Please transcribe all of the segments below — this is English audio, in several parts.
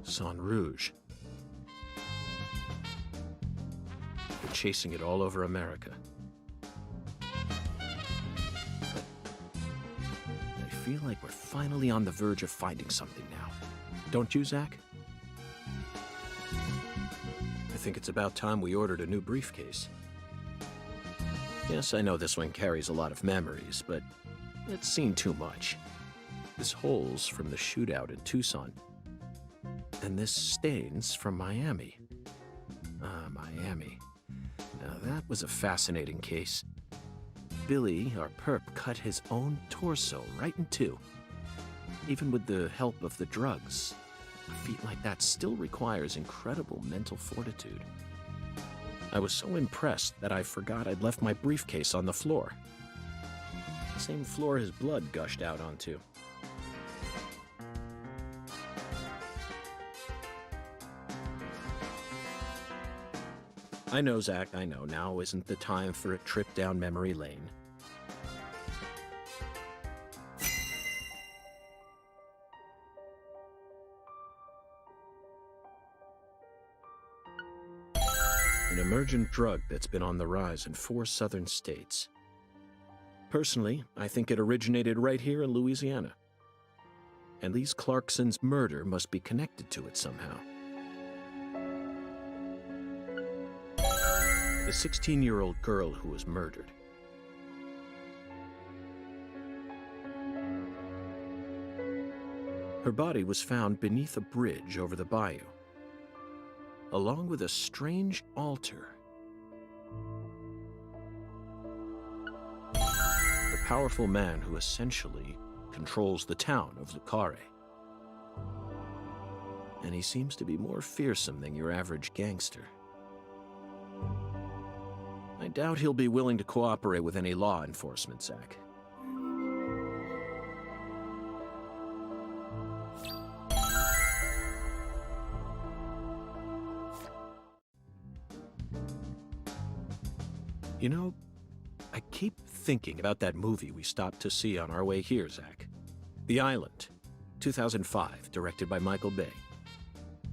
Sang Rouge. They're chasing it all over America. I feel like we're finally on the verge of finding something now. Don't you, Zach? I think it's about time we ordered a new briefcase. Yes, I know this one carries a lot of memories, but it's seen too much. This hole's from the shootout in Tucson. And this stain's from Miami. Miami. Now that was a fascinating case. Billy, our perp, cut his own torso right in two. Even with the help of the drugs, a feat like that still requires incredible mental fortitude. I was so impressed that I forgot I'd left my briefcase on the floor. The same floor his blood gushed out onto. I know, Zach, I know. Now isn't the time for a trip down memory lane. emergent drug that's been on the rise in 4 southern states. Personally, I think it originated right here in Louisiana. And Lise Clarkson's murder must be connected to it somehow. The 16-year-old girl who was murdered. Her body was found beneath a bridge over the bayou, along with a strange altar. The powerful man who essentially controls the town of Lucare. And he seems to be more fearsome than your average gangster. I doubt he'll be willing to cooperate with any law enforcement, Zach. You know, I keep thinking about that movie we stopped to see on our way here, Zach. The Island, 2005, directed by Michael Bay.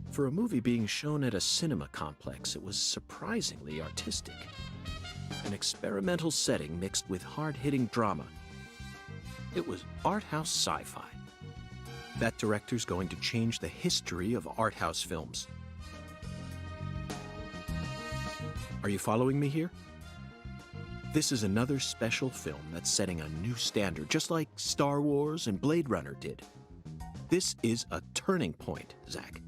For a movie being shown at a cinema complex, it was surprisingly artistic. An experimental setting mixed with hard-hitting drama. It was art house sci-fi. That director's going to change the history of art house films. Are you following me here? This is another special film that's setting a new standard, just like Star Wars and Blade Runner did. This is a turning point, Zach.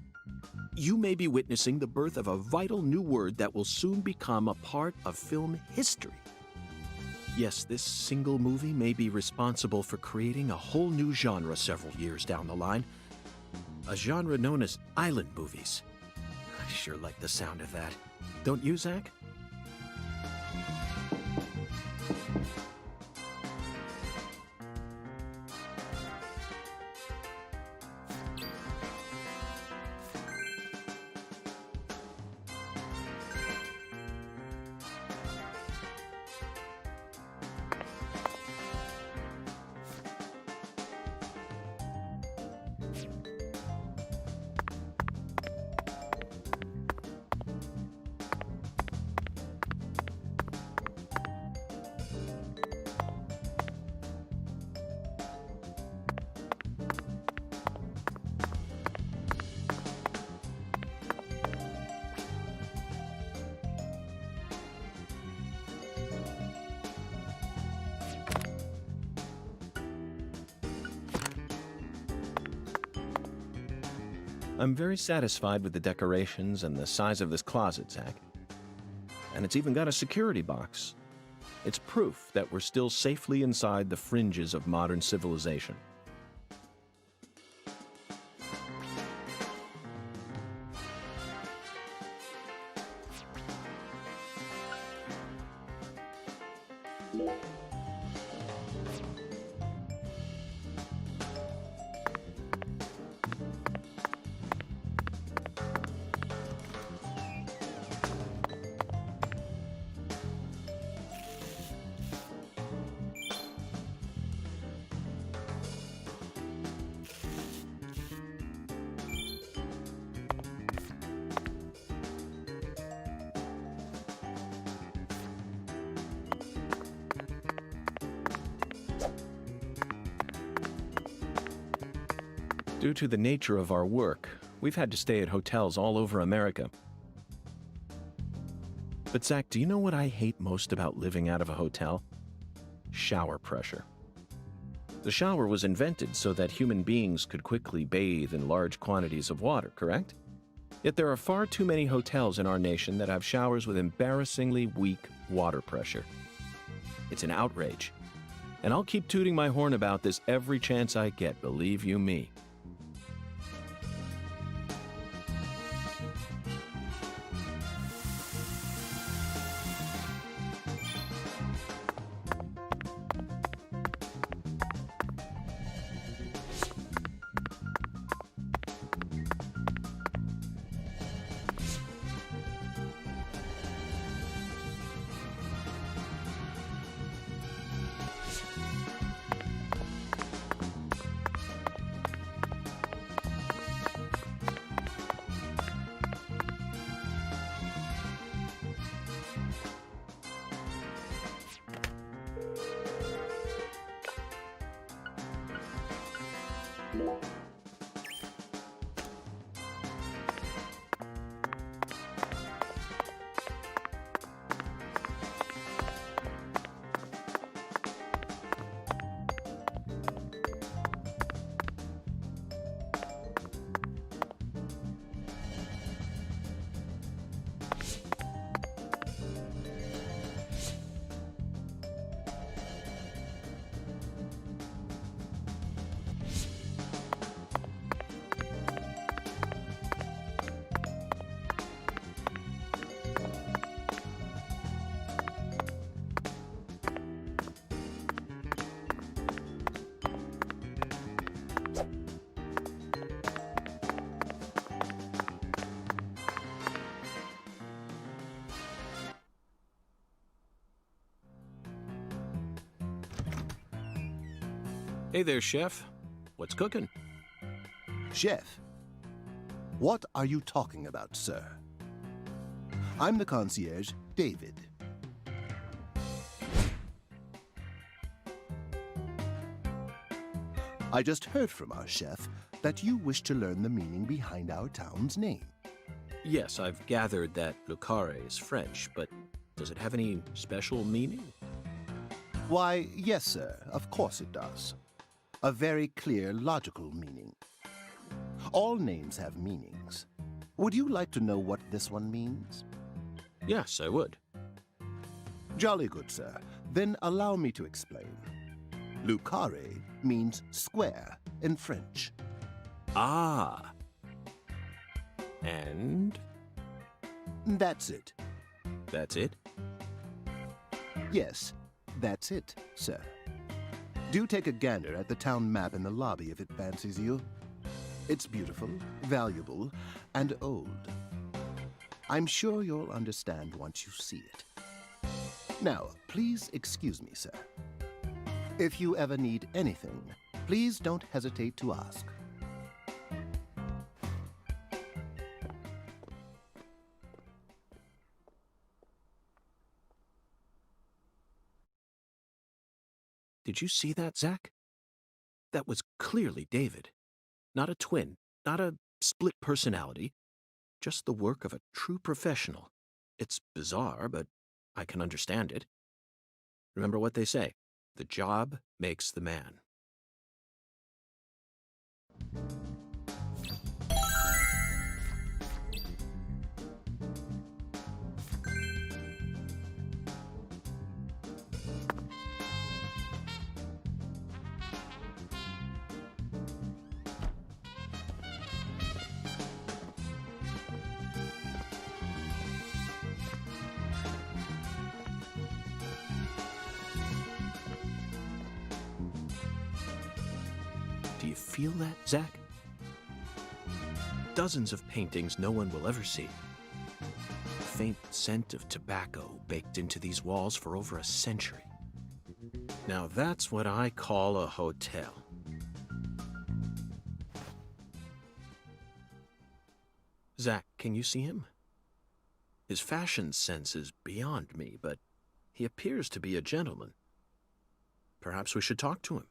You may be witnessing the birth of a vital new word that will soon become a part of film history. Yes, this single movie may be responsible for creating a whole new genre several years down the line. A genre known as island movies. I sure like the sound of that. Don't you, Zach? I'm very satisfied with the decorations and the size of this closet, Zach. And it's even got a security box. It's proof that we're still safely inside the fringes of modern civilization. Due to the nature of our work, we've had to stay at hotels all over America. But Zach, do you know what I hate most about living out of a hotel? Shower pressure. The shower was invented so that human beings could quickly bathe in large quantities of water, correct? Yet there are far too many hotels in our nation that have showers with embarrassingly weak water pressure. It's an outrage. And I'll keep tooting my horn about this every chance I get, believe you me. Hey there, Chef. What's cooking? Chef, what are you talking about, sir? I'm the concierge, David. I just heard from our chef that you wish to learn the meaning behind our town's name. Yes, I've gathered that Le Carré is French, but does it have any special meaning? Why, yes, sir, of course it does. A very clear, logical meaning. All names have meanings. Would you like to know what this one means? Yes, I would. Jolly good, sir. Then allow me to explain. Le Carré means square in French. Ah. And? That's it. That's it? Yes, that's it, sir. Do take a gander at the town map in the lobby if it fancies you. It's beautiful, valuable, and old. I'm sure you'll understand once you see it. Now, please excuse me, sir. If you ever need anything, please don't hesitate to ask. Did you see that, Zach? That was clearly David. Not a twin, not a split personality, just the work of a true professional. It's bizarre, but I can understand it. Remember what they say, the job makes the man. Do you feel that, Zach? Dozens of paintings no one will ever see. The faint scent of tobacco baked into these walls for over a century. Now that's what I call a hotel. Zach, can you see him? His fashion sense is beyond me, but he appears to be a gentleman. Perhaps we should talk to him.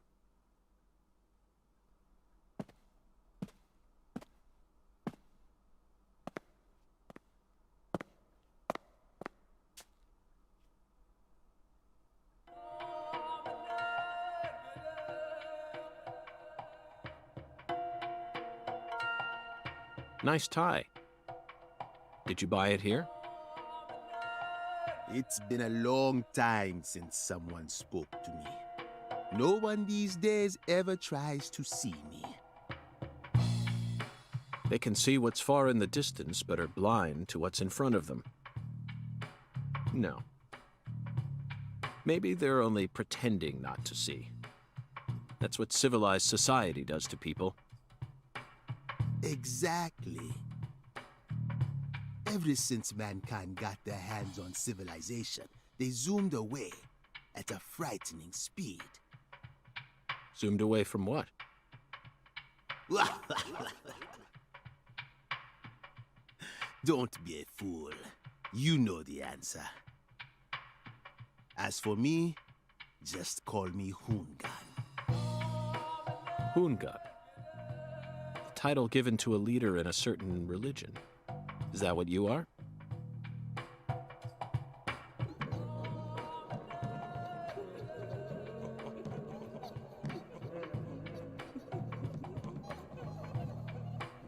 Nice tie. Did you buy it here? It's been a long time since someone spoke to me. No one these days ever tries to see me. They can see what's far in the distance, but are blind to what's in front of them. No. Maybe they're only pretending not to see. That's what civilized society does to people. Exactly. Ever since mankind got their hands on civilization, they zoomed away at a frightening speed. Zoomed away from what? Don't be a fool. You know the answer. As for me, just call me Hoongan. Hoongan. A title given to a leader in a certain religion. Is that what you are?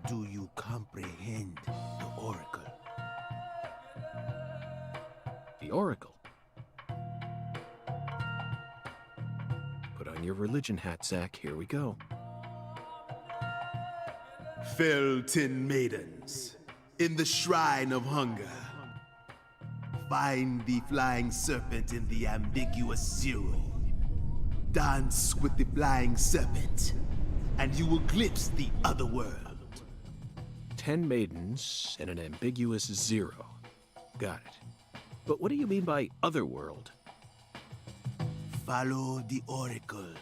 Do you comprehend the oracle? The Oracle. Put on your religion hat, Zach. Here we go. Fell 10 maidens in the shrine of hunger. Find the flying serpent in the ambiguous zero. Dance with the flying serpent, and you will glimpse the other world. 10 maidens and an ambiguous zero. Got it. But what do you mean by otherworld? Follow the oracle.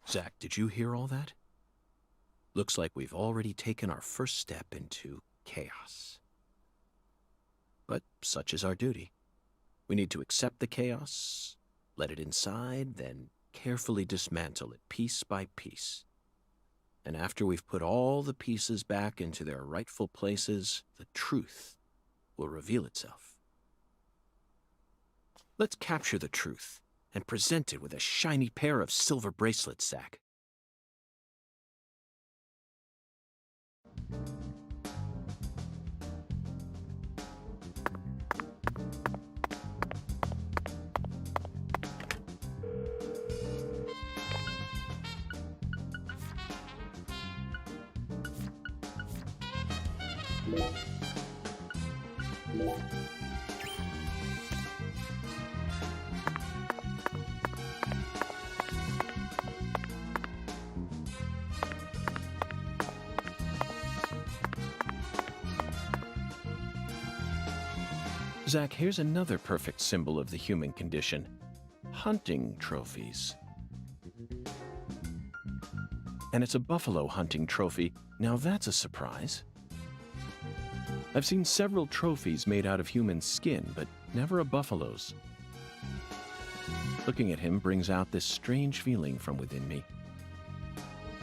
Zach, did you hear all that? Looks like we've already taken our first step into chaos. But such is our duty. We need to accept the chaos, let it inside, then carefully dismantle it piece by piece. And after we've put all the pieces back into their rightful places, the truth will reveal itself. Let's capture the truth and present it with a shiny pair of silver bracelets, Zach. Zach, here's another perfect symbol of the human condition. Hunting trophies. And it's a buffalo hunting trophy. Now that's a surprise. I've seen several trophies made out of human skin, but never a buffalo's. Looking at him brings out this strange feeling from within me.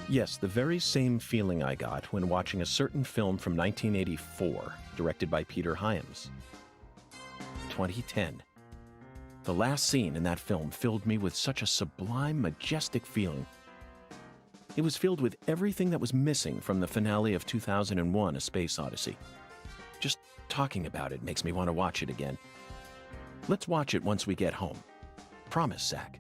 Yes, the very same feeling I got when watching a certain film from 1984, directed by Peter Hyams. 2010. The last scene in that film filled me with such a sublime, majestic feeling. It was filled with everything that was missing from the finale of 2001: A Space Odyssey. Just talking about it makes me want to watch it again. Let's watch it once we get home. Promise, Zach.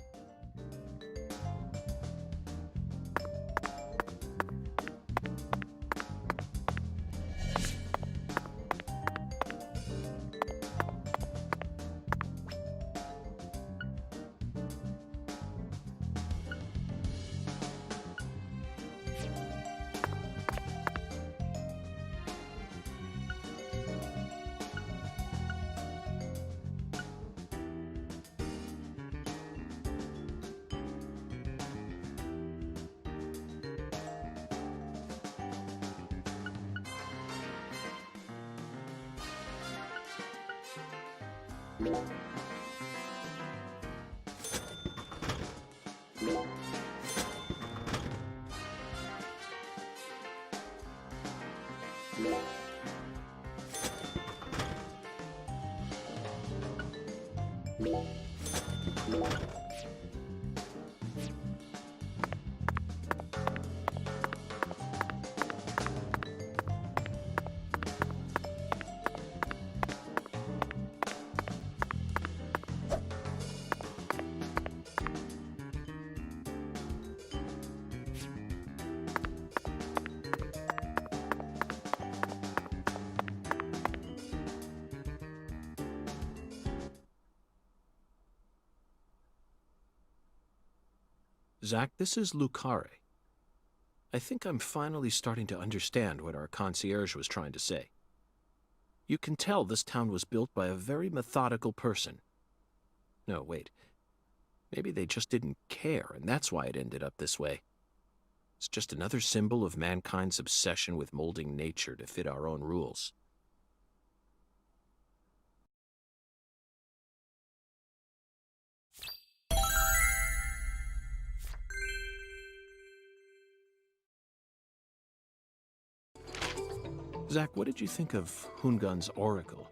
Zach, this is Lucare. I think I'm finally starting to understand what our concierge was trying to say. You can tell this town was built by a very methodical person. No, wait. Maybe they just didn't care, and that's why it ended up this way. It's just another symbol of mankind's obsession with molding nature to fit our own rules. Zach, what did you think of Hungun's oracle?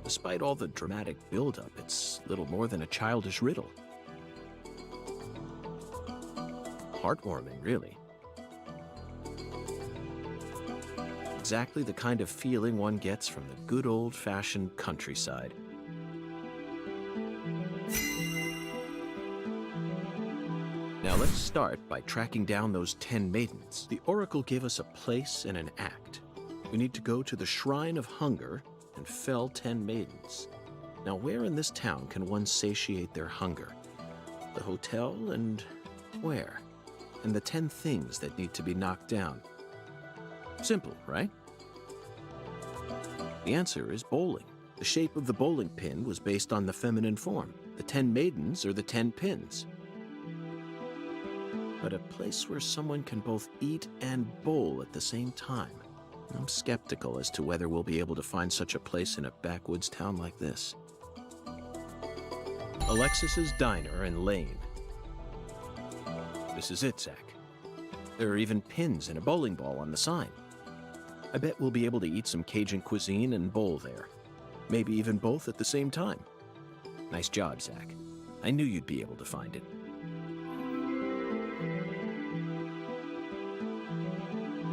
Despite all the dramatic build-up, it's little more than a childish riddle. Heartwarming, really. Exactly the kind of feeling one gets from the good old-fashioned countryside. Now let's start by tracking down those 10 maidens. The oracle gave us a place and an act. We need to go to the Shrine of Hunger and fell 10 maidens. Now, where in this town can one satiate their hunger? The hotel, and where? And the 10 things that need to be knocked down. Simple, right? The answer is bowling. The shape of the bowling pin was based on the feminine form. the 10 maidens, or the 10 pins. But a place where someone can both eat and bowl at the same time. I'm skeptical as to whether we'll be able to find such a place in a backwoods town like this. Alexis's Diner and Lane. This is it, Zach. There are even pins and a bowling ball on the sign. I bet we'll be able to eat some Cajun cuisine and bowl there. Maybe even both at the same time. Nice job, Zach. I knew you'd be able to find it.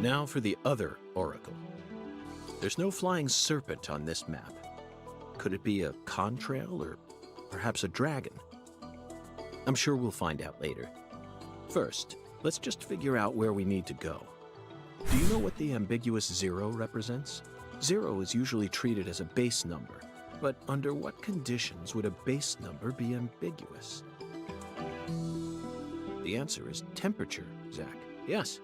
Now for the other oracle. There's no flying serpent on this map. Could it be a contrail or perhaps a dragon? I'm sure we'll find out later. First, let's just figure out where we need to go. Do you know what the ambiguous 0 represents? 0 is usually treated as a base number, but under what conditions would a base number be ambiguous? The answer is temperature, Zach. Yes.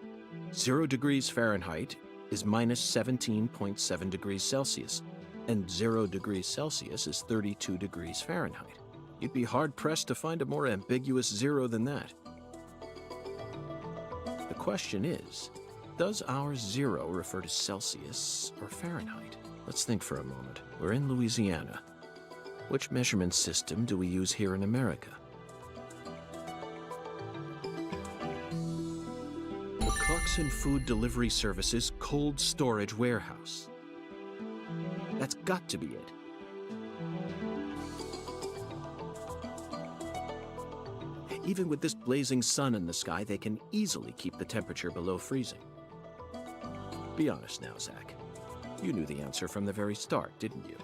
0 degrees Fahrenheit is minus 17.7 degrees Celsius, and 0 degrees Celsius is 32 degrees Fahrenheit. You'd be hard-pressed to find a more ambiguous 0 than that. The question is, does our 0 refer to Celsius or Fahrenheit? Let's think for a moment. We're in Louisiana. Which measurement system do we use here in America? The Clarkson Food Delivery Services Cold Storage Warehouse. That's got to be it. Even with this blazing sun in the sky, they can easily keep the temperature below freezing. Be honest now, Zach. You knew the answer from the very start, didn't you?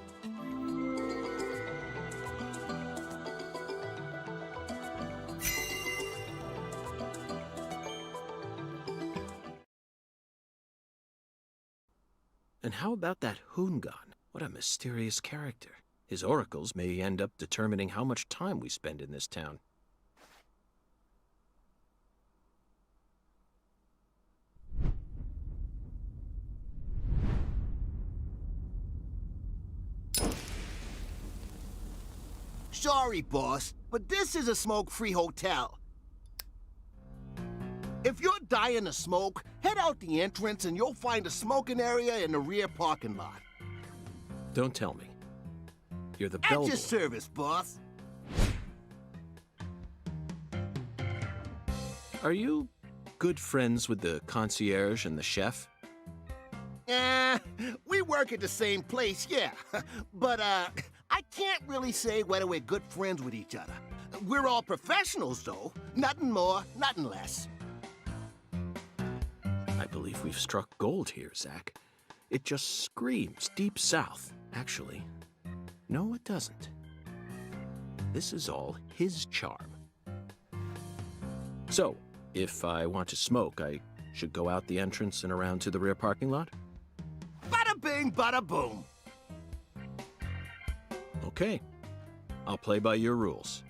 And how about that Hoongan? What a mysterious character. His oracles may end up determining how much time we spend in this town. Sorry, boss, but this is a smoke-free hotel. If you're dying to smoke, head out the entrance and you'll find a smoking area in the rear parking lot. Don't tell me. You're the At bellboy. your service, boss. Are you good friends with the concierge and the chef? We work at the same place, yeah. But, I can't really say whether we're good friends with each other. We're all professionals, though. Nothing more, nothing less. I believe we've struck gold here, Zach. It just screams Deep South, actually. No, it doesn't. This is all his charm. So, if I want to smoke, I should go out the entrance and around to the rear parking lot? Bada bing, bada boom. Okay. I'll play by your rules.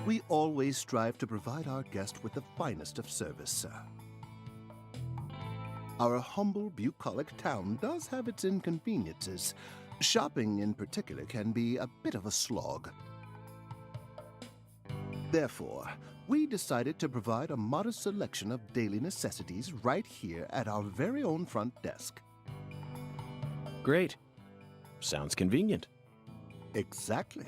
We always strive to provide our guest with the finest of service, sir. Our humble, bucolic town does have its inconveniences. Shopping, in particular, can be a bit of a slog. Therefore, we decided to provide a modest selection of daily necessities right here at our very own front desk. Great. Sounds convenient. Exactly.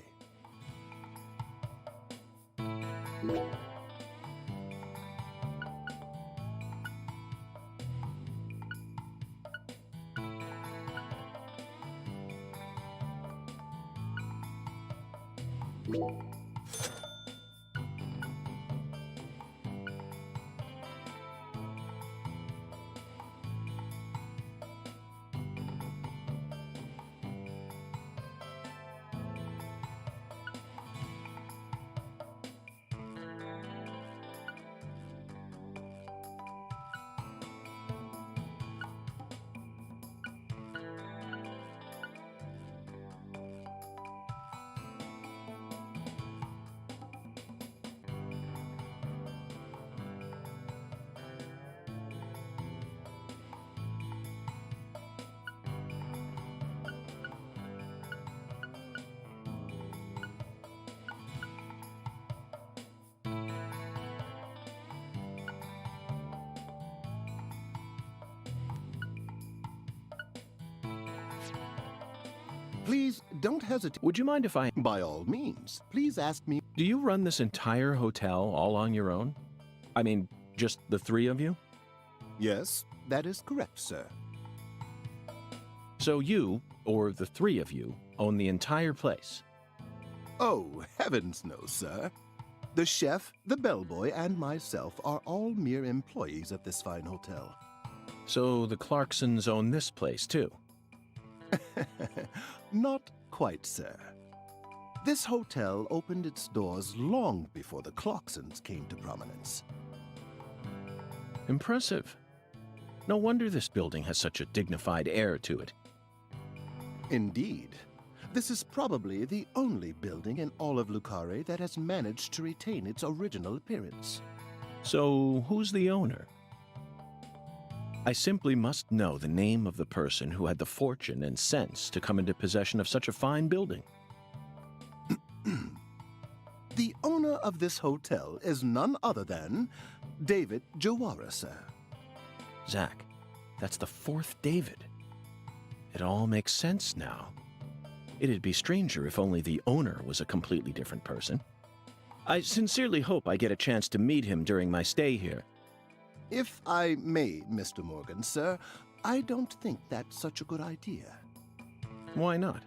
Please don't hesitate. Would you mind if I... By all means, please ask me. Do you run this entire hotel all on your own? I mean, just the three of you? Yes, that is correct, sir. So you, or the three of you, own the entire place? Oh, heavens no, sir. The chef, the bellboy, and myself are all mere employees of this fine hotel. So the Clarksons own this place, too? Not quite, sir. This hotel opened its doors long before the Clarksons came to prominence. Impressive. No wonder this building has such a dignified air to it. Indeed. This is probably the only building in all of Lucare that has managed to retain its original appearance. So who's the owner? I simply must know the name of the person who had the fortune and sense to come into possession of such a fine building. The owner of this hotel is none other than David Jawara, sir. Zach, that's the fourth David. It all makes sense now. It'd be stranger if only the owner was a completely different person. I sincerely hope I get a chance to meet him during my stay here. If I may, Mr. Morgan, sir, I don't think that's such a good idea. Why not?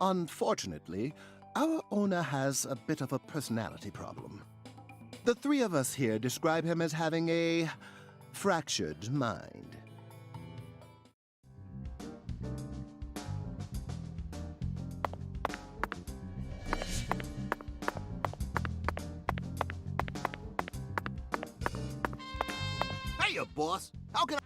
Unfortunately, our owner has a bit of a personality problem. The three of us here describe him as having a fractured mind. Hey, boss. How can I...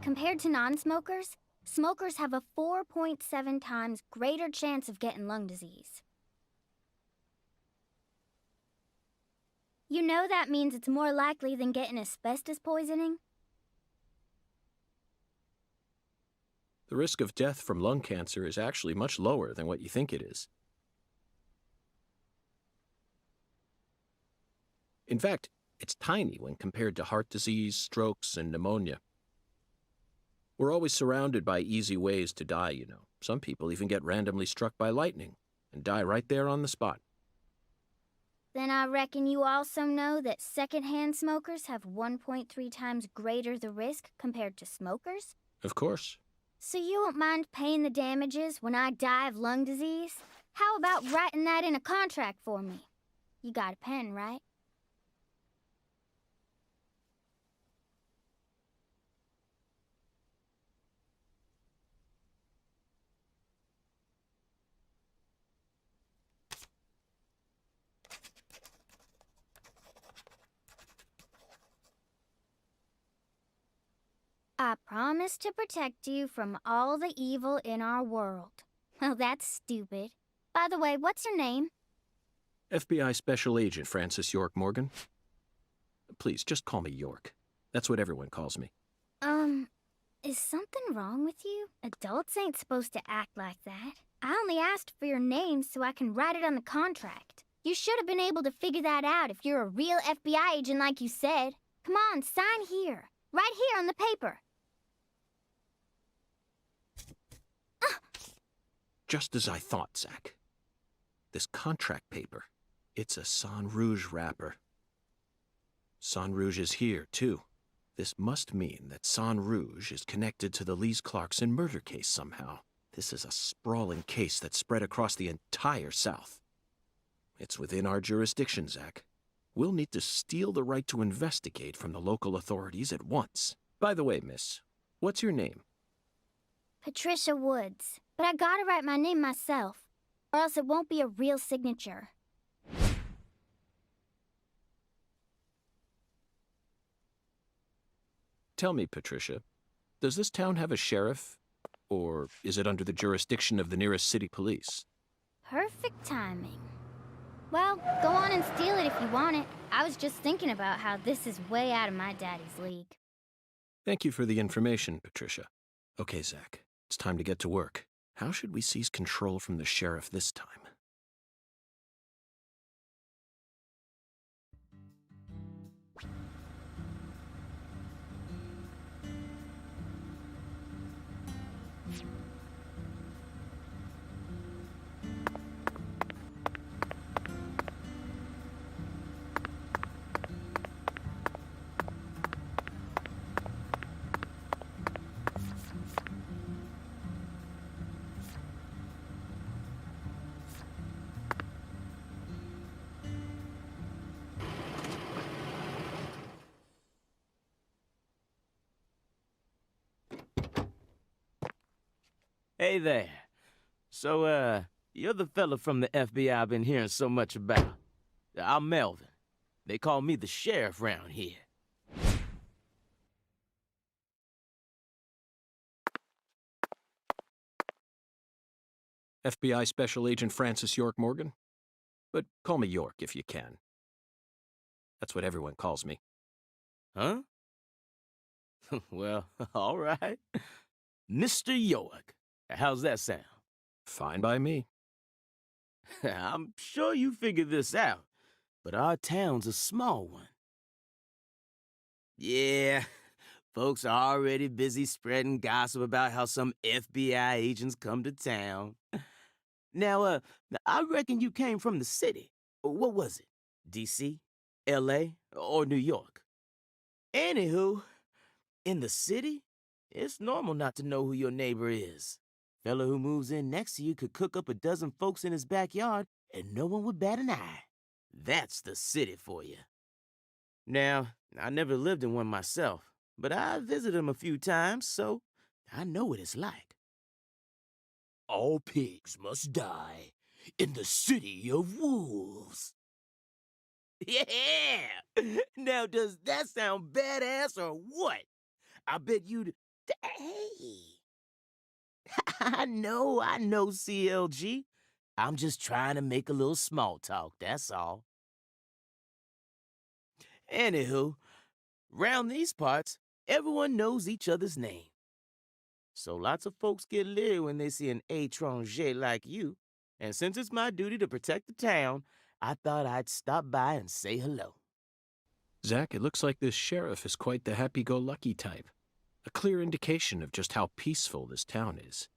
Compared to non-smokers, smokers have a 4.7 times greater chance of getting lung disease. You know that means it's more likely than getting asbestos poisoning? The risk of death from lung cancer is actually much lower than what you think it is. In fact, it's tiny when compared to heart disease, strokes, and pneumonia. We're always surrounded by easy ways to die, you know. Some people even get randomly struck by lightning and die right there on the spot. Then I reckon you also know that secondhand smokers have 1.3 times greater the risk compared to smokers? Of course. So you won't mind paying the damages when I die of lung disease? How about writing that in a contract for me? You got a pen, right? I promise to protect you from all the evil in our world. Well, that's stupid. By the way, what's your name? FBI Special Agent Francis York Morgan. Please, just call me York. That's what everyone calls me. Is something wrong with you? Adults ain't supposed to act like that. I only asked for your name so I can write it on the contract. You should have been able to figure that out if you're a real FBI agent like you said. Come on, sign here. Right here on the paper. Just as I thought, Zach. This contract paper, it's a Sang Rouge wrapper. Sang Rouge is here, too. This must mean that Sang Rouge is connected to the Lise Clarkson murder case somehow. This is a sprawling case that spread across the entire South. It's within our jurisdiction, Zach. We'll need to steal the right to investigate from the local authorities at once. By the way, miss, what's your name? Patricia Woods. But I gotta write my name myself, or else it won't be a real signature. Tell me, Patricia, does this town have a sheriff? Or is it under the jurisdiction of the nearest city police? Perfect timing. Well, go on and steal it if you want it. I was just thinking about how this is way out of my daddy's league. Thank you for the information, Patricia. Okay, Zach, it's time to get to work. How should we seize control from the sheriff this time? Hey there. So, you're the fella from the FBI I've been hearing so much about. I'm Melvin. They call me the sheriff round here. FBI Special Agent Francis York Morgan? But call me York if you can. That's what everyone calls me. Huh? Well, all right. Mr. York. How's that sound? Fine by me. I'm sure you figured this out, but our town's a small one. Yeah, folks are already busy spreading gossip about how some FBI agents come to town. Now, I reckon you came from the city. What was it? D.C., L.A., or New York? Anywho, in the city, it's normal not to know who your neighbor is. Fella who moves in next to you could cook up a dozen folks in his backyard and no one would bat an eye. That's the city for you. Now, I never lived in one myself, but I visited them a few times, so I know what it's like. All pigs must die in the city of wolves. Yeah! Now, does that sound badass or what? I bet you'd... Hey! I know, CLG. I'm just trying to make a little small talk, that's all. Anywho, round these parts, everyone knows each other's name. So lots of folks get leery when they see an étranger like you. And since it's my duty to protect the town, I thought I'd stop by and say hello. Zach, it looks like this sheriff is quite the happy-go-lucky type. A clear indication of just how peaceful this town is.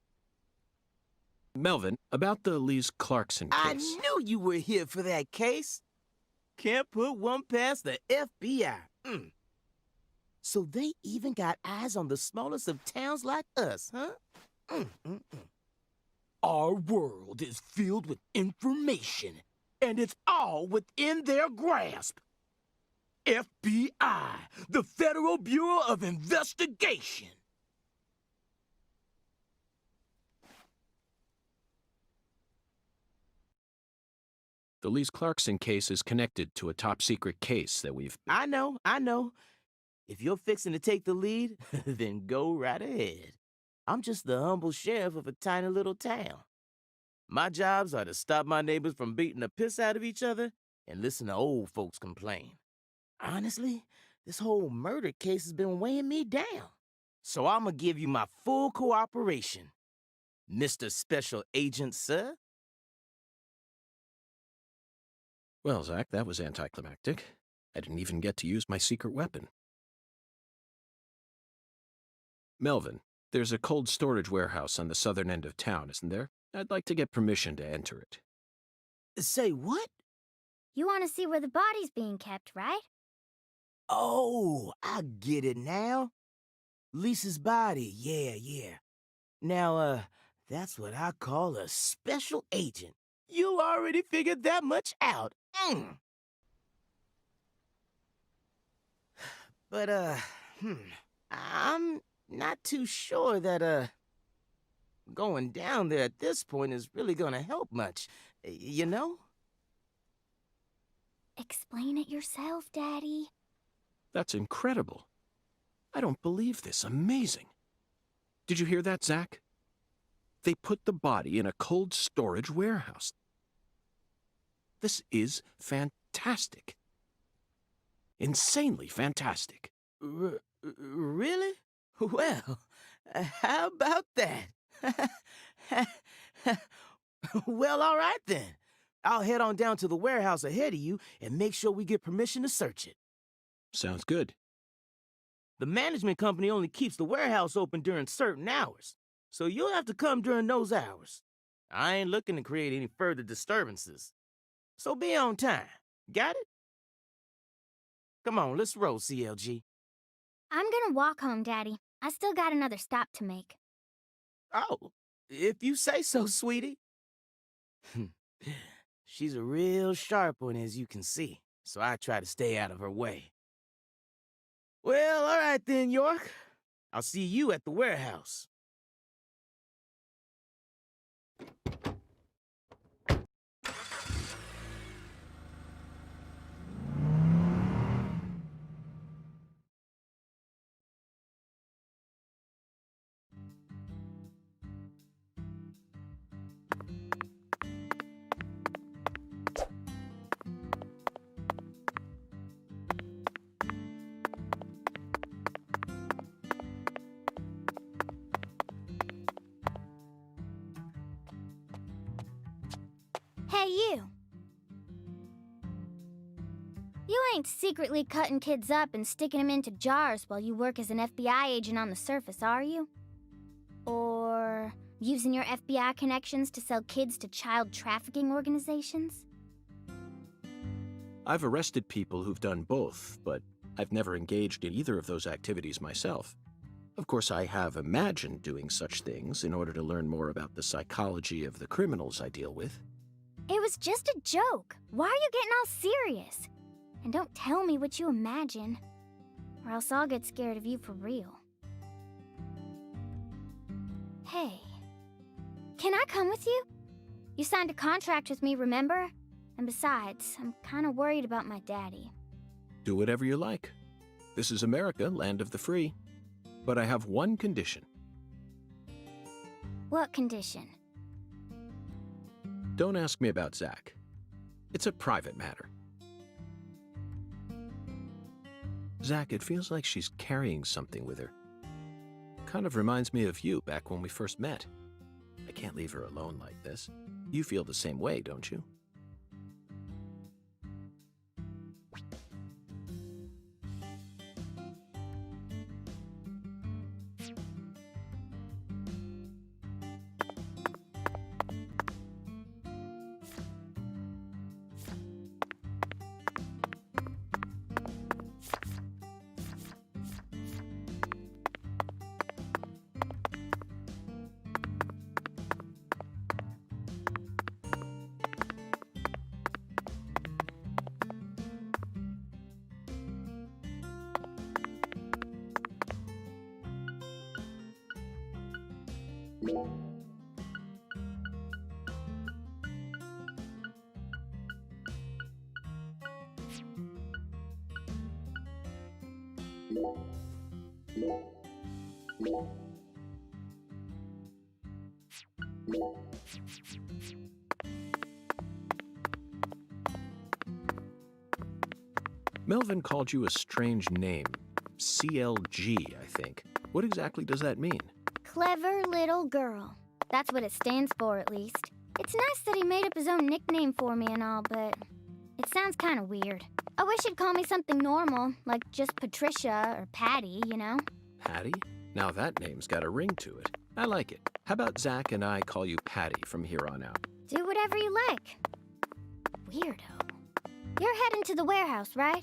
Melvin, about the Lise Clarkson case. I knew you were here for that case. Can't put one past the FBI. So they even got eyes on the smallest of towns like us, huh? Our world is filled with information. and it's all within their grasp. FBI, the Federal Bureau of Investigation. The Lise Clarkson case is connected to a top-secret case that we've... I know. If you're fixing to take the lead, then go right ahead. I'm just the humble sheriff of a tiny little town. My jobs are to stop my neighbors from beating the piss out of each other and listen to old folks complain. Honestly, this whole murder case has been weighing me down. So I'm gonna give you my full cooperation, Mr. Special Agent, sir. Well, Zach, that was anticlimactic. I didn't even get to use my secret weapon. Melvin, there's a cold storage warehouse on the southern end of town, isn't there? I'd like to get permission to enter it. Say what? You want to see where the body's being kept, right? Oh, I get it now. Lisa's body, yeah. Now, that's what I call a special agent. You already figured that much out. But, I'm not too sure that, going down there at this point is really gonna help much, you know? Explain it yourself, Daddy. That's incredible. I don't believe this. Amazing. Did you hear that, Zach? They put the body in a cold storage warehouse. This is fantastic. Insanely fantastic. Really? Well, how about that? Well, all right then. I'll head on down to the warehouse ahead of you and make sure we get permission to search it. Sounds good. The management company only keeps the warehouse open during certain hours, so you'll have to come during those hours. I ain't looking to create any further disturbances. So be on time. Got it? Come on, let's roll, CLG. I'm gonna walk home, Daddy. I still got another stop to make. Oh, if you say so, sweetie. She's a real sharp one, as you can see, so I try to stay out of her way. Well, all right then, York. I'll see you at the warehouse. Hey, you. You ain't secretly cutting kids up and sticking them into jars while you work as an FBI agent on the surface, are you? Or using your FBI connections to sell kids to child trafficking organizations? I've arrested people who've done both, but I've never engaged in either of those activities myself. Of course, I have imagined doing such things in order to learn more about the psychology of the criminals I deal with. It was just a joke. Why are you getting all serious? And don't tell me what you imagine, or else I'll get scared of you for real. Hey, can I come with you? You signed a contract with me, remember? And besides, I'm kind of worried about my daddy. Do whatever you like. This is America, land of the free. But I have one condition. What condition? Don't ask me about Zach. It's a private matter. Zach, it feels like she's carrying something with her. Kind of reminds me of you back when we first met. I can't leave her alone like this. You feel the same way, don't you? Melvin called you a strange name. CLG, I think. What exactly does that mean? Clever little girl. That's what it stands for, at least. It's nice that he made up his own nickname for me and all, but it sounds kind of weird. I wish he'd call me something normal, like just Patricia or Patty, you know? Patty? Now that name's got a ring to it. I like it. How about Zach and I call you Patty from here on out? Do whatever you like. Weirdo. You're heading to the warehouse, right?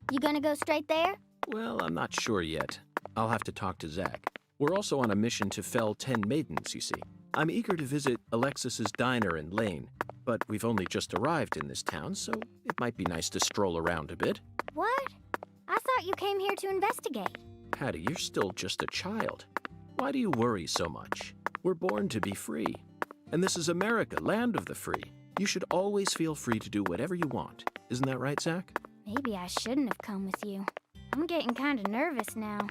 You gonna go straight there? Well, I'm not sure yet. I'll have to talk to Zach. We're also on a mission to fell 10 maidens, you see. I'm eager to visit Alexis's diner in Lane, but we've only just arrived in this town, so it might be nice to stroll around a bit. What? I thought you came here to investigate. Patty, you're still just a child. Why do you worry so much? We're born to be free. And this is America, land of the free. You should always feel free to do whatever you want. Isn't that right, Zach? Maybe I shouldn't have come with you. I'm getting kind of nervous now.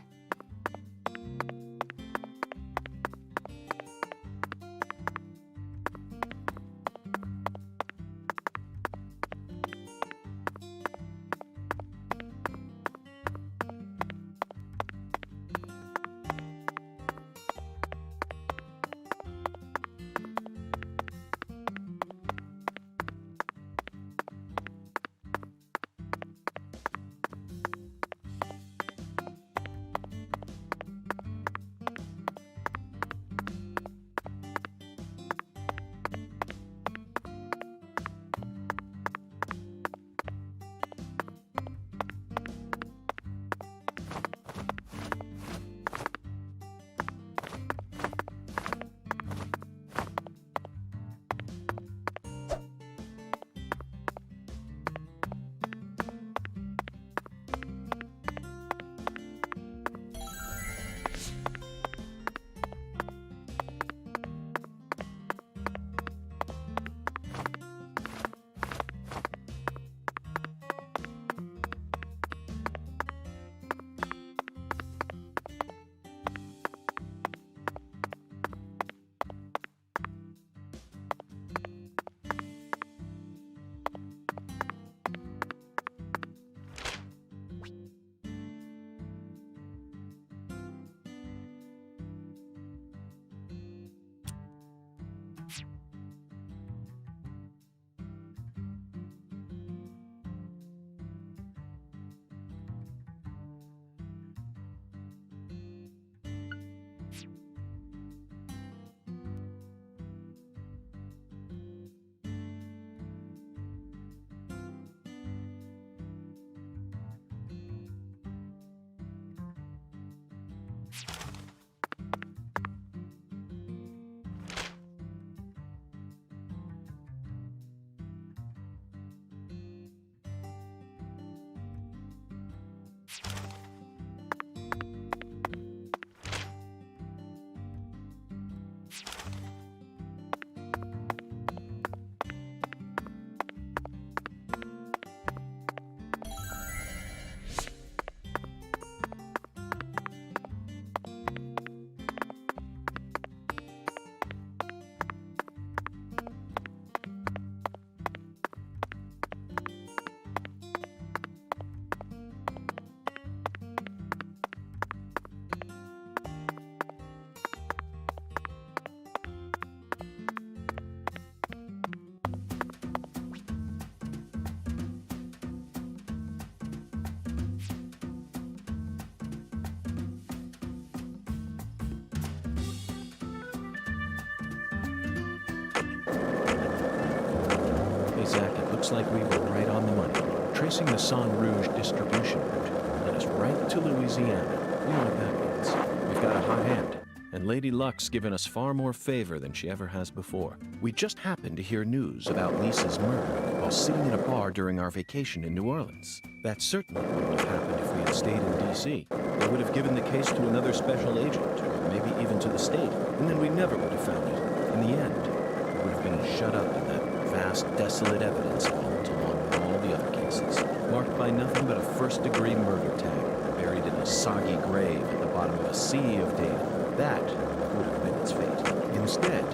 Zach, it looks like we were right on the money. Tracing the Sang Rouge distribution route led us right to Louisiana. You know what that means. We've got a hot hand. And Lady Luck's given us far more favor than she ever has before. We just happened to hear news about Lisa's murder while sitting in a bar during our vacation in New Orleans. That certainly wouldn't have happened if we had stayed in D.C. They would have given the case to another special agent, maybe even to the state, and then we never would have found it. In the end, it would have been shut up in that vast, desolate evidence vault along with all the other cases, marked by nothing but a first-degree murder tag, buried in a soggy grave at the bottom of a sea of data. That would have been its fate. Instead,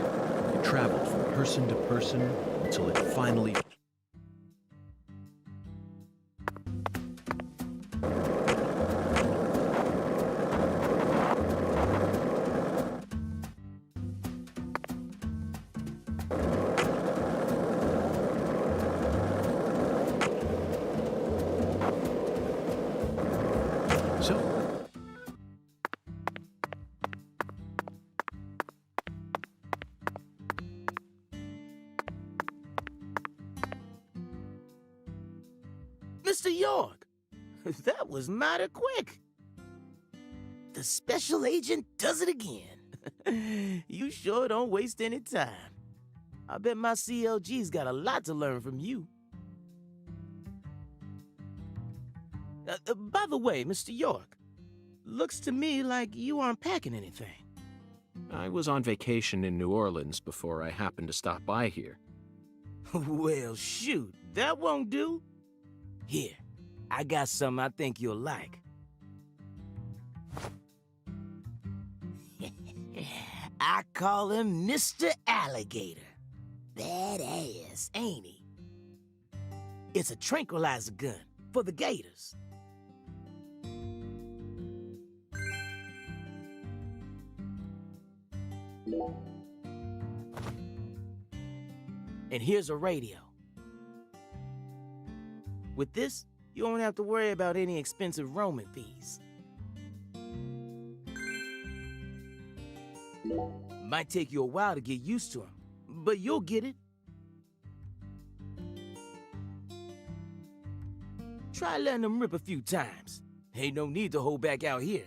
it traveled from person to person until it finally... So, Mr. York, that was mighty quick. The special agent does it again. You sure don't waste any time. I bet my CLG's got a lot to learn from you. By the way, Mr. York, looks to me like you aren't packing anything. I was on vacation in New Orleans before I happened to stop by here. Well, shoot, that won't do. Here, I got something I think you'll like. I call him Mr. Alligator. Badass, ain't he? It's a tranquilizer gun for the gators. And here's a radio. With this, you won't have to worry about any expensive roaming fees. Might take you a while to get used to them, but you'll get it. Try letting them rip a few times. Ain't no need to hold back out here.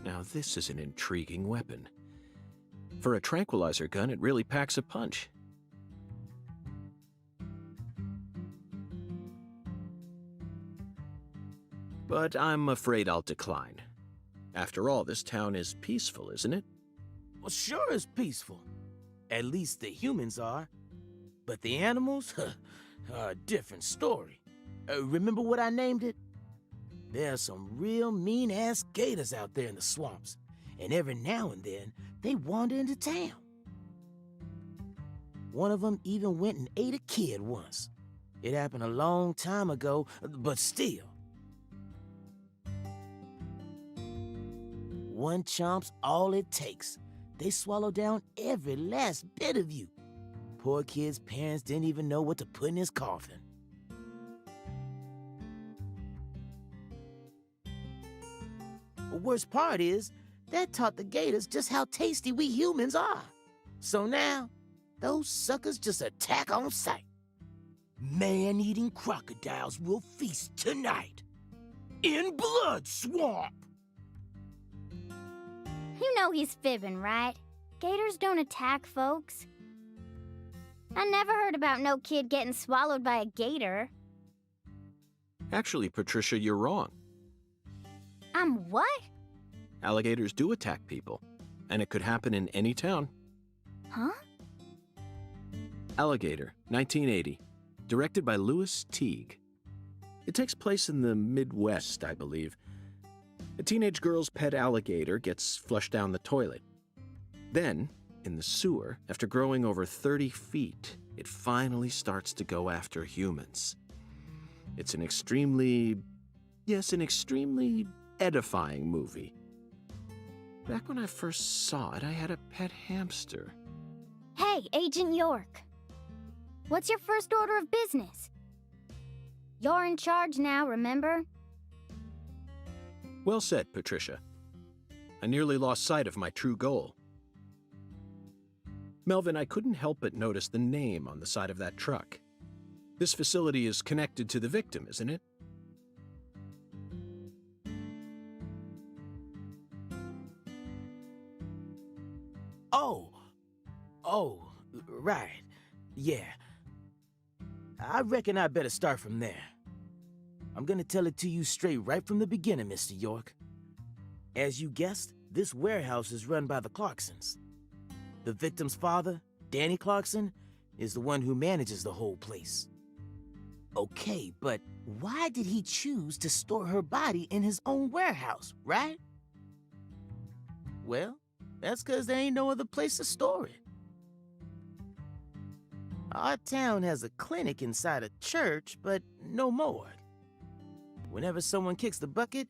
Now this is an intriguing weapon. For a tranquilizer gun, it really packs a punch. But I'm afraid I'll decline. After all, this town is peaceful, isn't it? Well, sure it's peaceful. At least the humans are. But the animals are a different story. Remember what I named it? There are some real mean-ass gators out there in the swamps, and every now and then, they wander into town. One of them even went and ate a kid once. It happened a long time ago, but still. One chomp's all it takes. They swallow down every last bit of you. Poor kid's parents didn't even know what to put in his coffin. The worst part is, that taught the gators just how tasty we humans are. So now, those suckers just attack on sight. Man-eating crocodiles will feast tonight. In Blood Swamp! You know he's fibbing, right? Gators don't attack folks. I never heard about no kid getting swallowed by a gator. Actually, Patricia, you're wrong. I'm what? Alligators do attack people. and it could happen in any town. Huh? Alligator, 1980. Directed by Louis Teague. It takes place in the Midwest, I believe. A teenage girl's pet alligator gets flushed down the toilet. Then, in the sewer, after growing over 30 feet, it finally starts to go after humans. It's an extremely edifying movie. Back when I first saw it, I had a pet hamster. Hey, Agent York. What's your first order of business? You're in charge now, remember? Well said, Patricia. I nearly lost sight of my true goal. Melvin, I couldn't help but notice the name on the side of that truck. This facility is connected to the victim, isn't it? Oh, right. Yeah. I reckon I better start from there. I'm gonna tell it to you straight right from the beginning, Mr. York. As you guessed, this warehouse is run by the Clarksons. The victim's father, Danny Clarkson, is the one who manages the whole place. Okay, but why did he choose to store her body in his own warehouse, right? Well, that's 'cause there ain't no other place to store it. Our town has a clinic inside a church, but no morgue. Whenever someone kicks the bucket,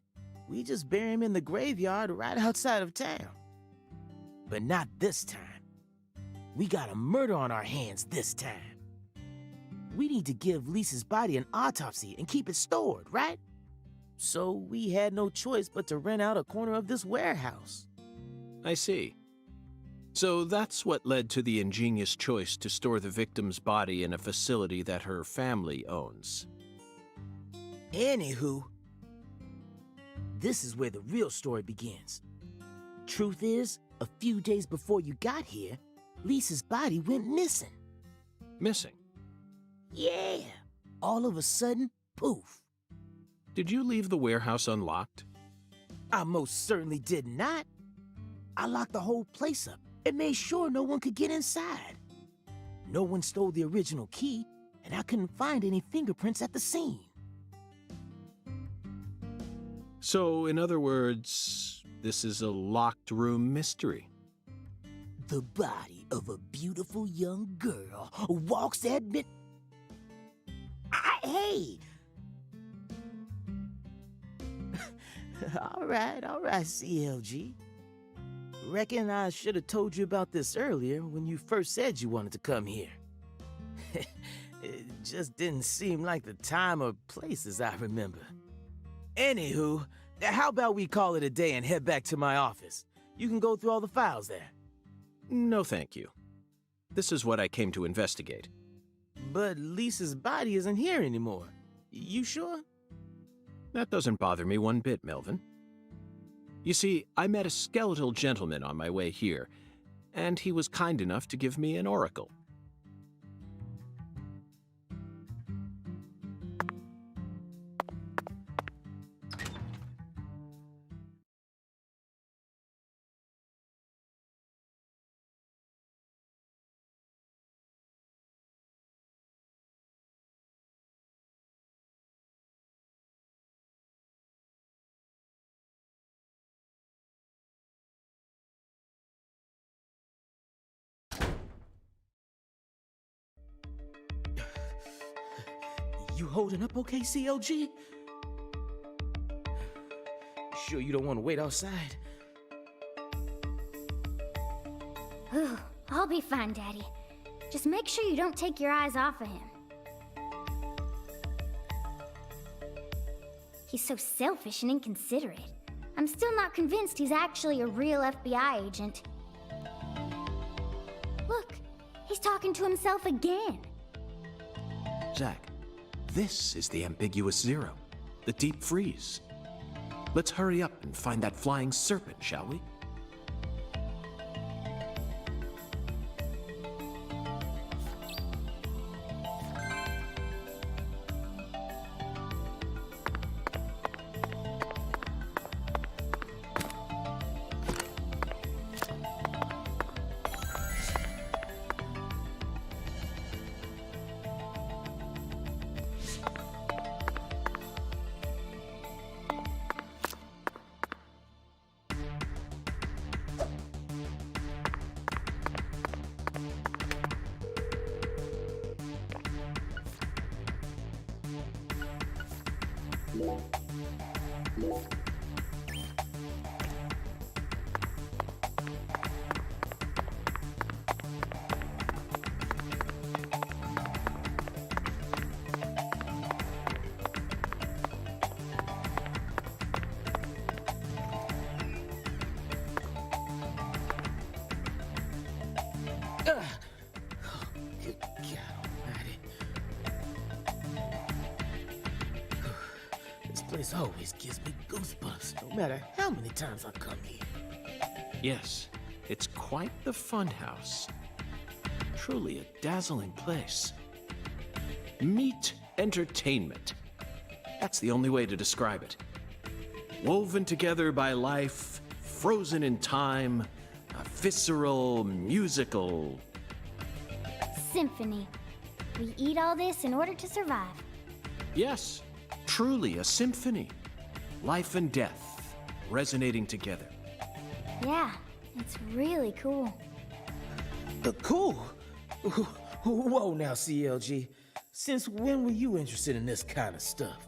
we just bury him in the graveyard right outside of town. But not this time. We got a murder on our hands this time. We need to give Lisa's body an autopsy and keep it stored, right? So we had no choice but to rent out a corner of this warehouse. I see. So that's what led to the ingenious choice to store the victim's body in a facility that her family owns. Anywho, this is where the real story begins. Truth is, a few days before you got here, Lisa's body went missing. Missing? Yeah, all of a sudden, poof. Did you leave the warehouse unlocked? I most certainly did not. I locked the whole place up and made sure no one could get inside. No one stole the original key, and I couldn't find any fingerprints at the scene. So, in other words, this is a locked room mystery. The body of a beautiful young girl walks at mid... Hey! All right, CLG. Reckon I should have told you about this earlier when you first said you wanted to come here. It just didn't seem like the time or place as I remember. Anywho, how about we call it a day and head back to my office? You can go through all the files there. No, thank you. This is what I came to investigate. But Lisa's body isn't here anymore. You sure? That doesn't bother me one bit, Melvin. You see, I met a skeletal gentleman on my way here, and he was kind enough to give me an oracle. You holding up okay, CLG? Sure you don't want to wait outside? I'll be fine, Daddy. Just make sure you don't take your eyes off of him. He's so selfish and inconsiderate. I'm still not convinced he's actually a real FBI agent. Look, he's talking to himself again. Zach, this is the ambiguous zero, the deep freeze. Let's hurry up and find that flying serpent, shall we? Good God Almighty. This place always gives me goosebumps, no matter how many times I come here. Yes, it's quite the funhouse. Truly a dazzling place. Meet entertainment. That's the only way to describe it. Woven together by life, frozen in time, a visceral, musical. Symphony. We eat all this in order to survive. Yes, truly a symphony. Life and death resonating together. Yeah, it's really cool. Cool. Whoa now, CLG. Since when were you interested in this kind of stuff?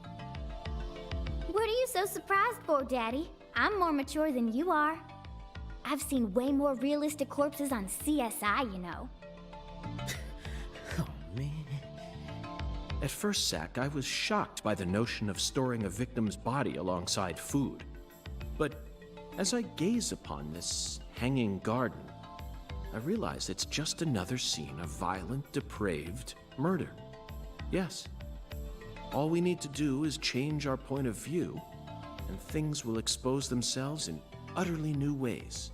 What are you so surprised for, Daddy? I'm more mature than you are. I've seen way more realistic corpses on CSI, you know. Oh, man. At first, Zach, I was shocked by the notion of storing a victim's body alongside food. But as I gaze upon this hanging garden, I realize it's just another scene of violent, depraved murder. Yes. All we need to do is change our point of view, and things will expose themselves in utterly new ways.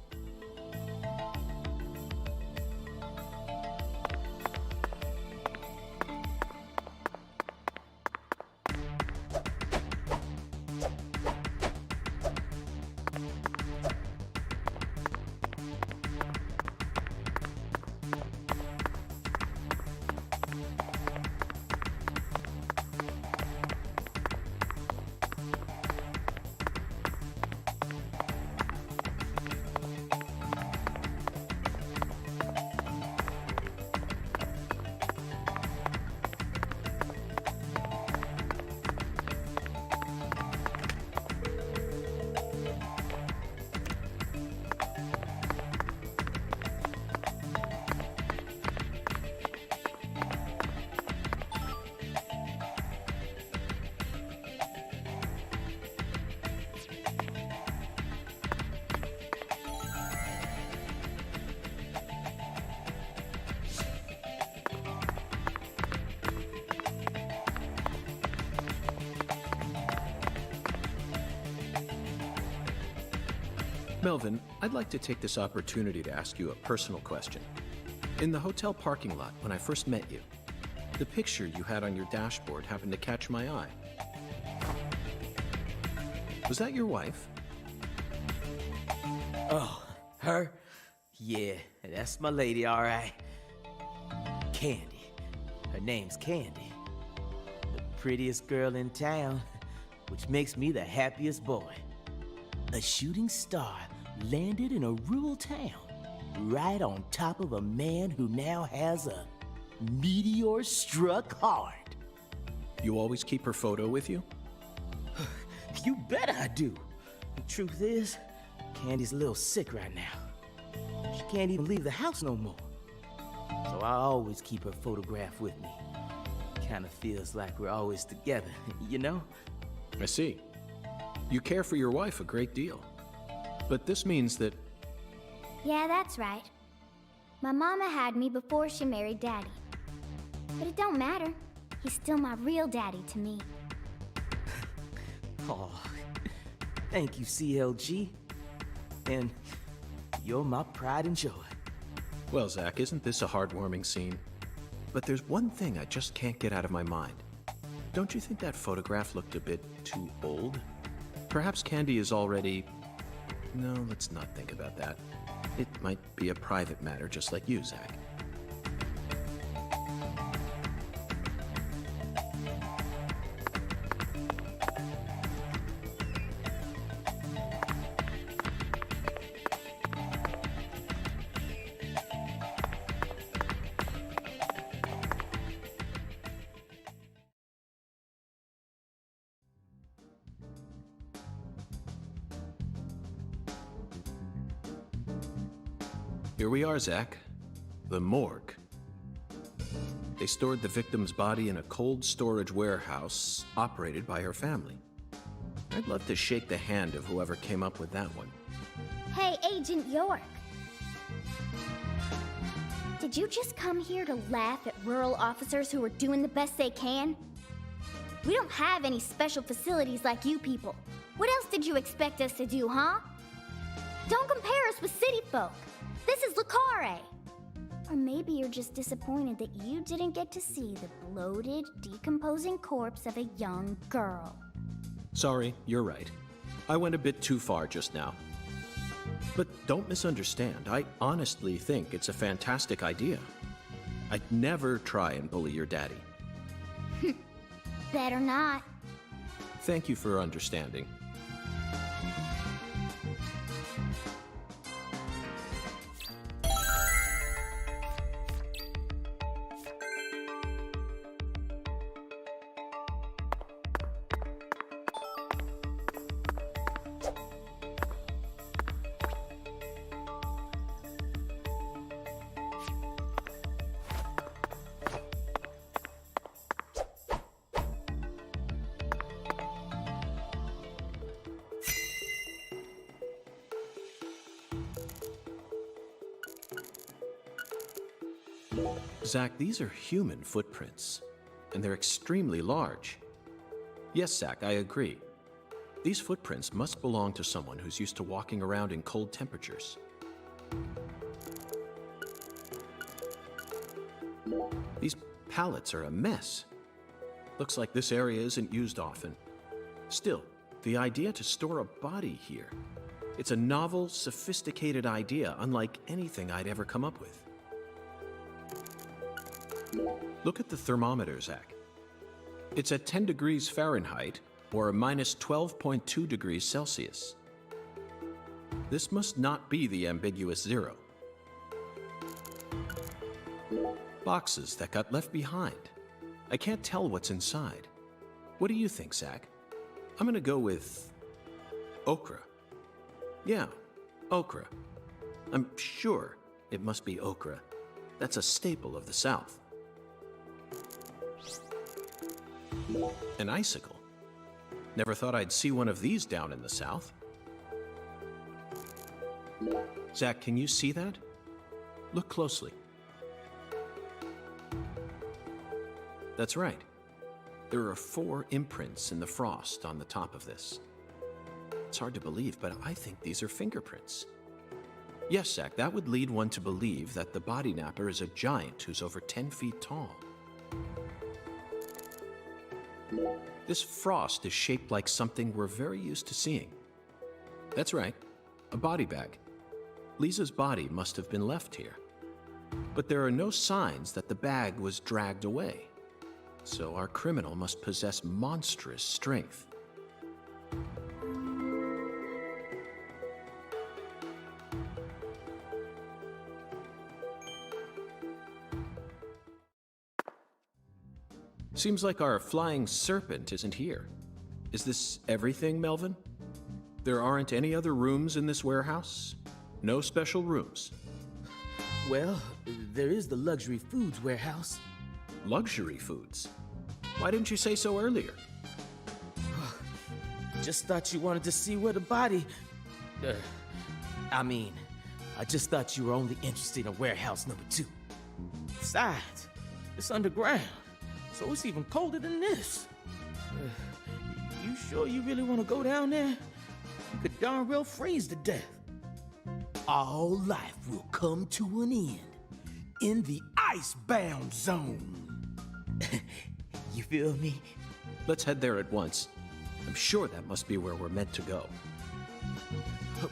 Melvin, I'd like to take this opportunity to ask you a personal question. In the hotel parking lot, when I first met you, the picture you had on your dashboard happened to catch my eye. Was that your wife? Oh, her? Yeah, that's my lady, all right. Candy. Her name's Candy. The prettiest girl in town, which makes me the happiest boy. A shooting star landed in a rural town, right on top of a man who now has a meteor struck hard. You always keep her photo with you? You bet I do. The truth is, Candy's a little sick right now. She can't even leave the house no more. So I always keep her photograph with me. Kinda feels like we're always together, you know? I see. You care for your wife a great deal. But this means that... Yeah, that's right. My mama had me before she married Daddy. But it don't matter. He's still my real daddy to me. Oh, thank you, CLG. And you're my pride and joy. Well, Zach, isn't this a heartwarming scene? But there's one thing I just can't get out of my mind. Don't you think that photograph looked a bit too old? Perhaps Candy is already... No, let's not think about that. It might be a private matter, just like you, Zach. Here we are, Zach. The morgue. They stored the victim's body in a cold storage warehouse operated by her family. I'd love to shake the hand of whoever came up with that one. Hey, Agent York. Did you just come here to laugh at rural officers who are doing the best they can? We don't have any special facilities like you people. What else did you expect us to do, huh? Don't compare us with city folk. This is Lucare. Or maybe you're just disappointed that you didn't get to see the bloated, decomposing corpse of a young girl. Sorry, you're right. I went a bit too far just now. But don't misunderstand. I honestly think it's a fantastic idea. I'd never try and bully your daddy. Better not. Thank you for understanding. Zach, these are human footprints, and they're extremely large. Yes, Zach, I agree. These footprints must belong to someone who's used to walking around in cold temperatures. These pallets are a mess. Looks like this area isn't used often. Still, the idea to store a body here. It's a novel, sophisticated idea, unlike anything I'd ever come up with. Look at the thermometer, Zach. It's at 10 degrees Fahrenheit, or minus 12.2 degrees Celsius. This must not be the ambiguous zero. Boxes that got left behind. I can't tell what's inside. What do you think, Zach? I'm gonna go with okra. Yeah, okra. I'm sure it must be okra. That's a staple of the South. An icicle. Never thought I'd see one of these down in the South. Zach, can you see that? Look closely. That's right. There are 4 imprints in the frost on the top of this. It's hard to believe, but I think these are fingerprints. Yes, Zach, that would lead one to believe that the body napper is a giant who's over 10 feet tall. This frost is shaped like something we're very used to seeing. That's right, a body bag. Lisa's body must have been left here. But there are no signs that the bag was dragged away. So our criminal must possess monstrous strength. Seems like our flying serpent isn't here. Is this everything, Melvin? There aren't any other rooms in this warehouse? No special rooms? Well, there is the luxury foods warehouse. Luxury foods? Why didn't you say so earlier? Just thought you wanted to see where the body... I just thought you were only interested in warehouse number 2. Besides, it's underground, so it's even colder than this. You sure you really want to go down there? You could darn well freeze to death. All life will come to an end in the icebound zone. You feel me? Let's head there at once. I'm sure that must be where we're meant to go.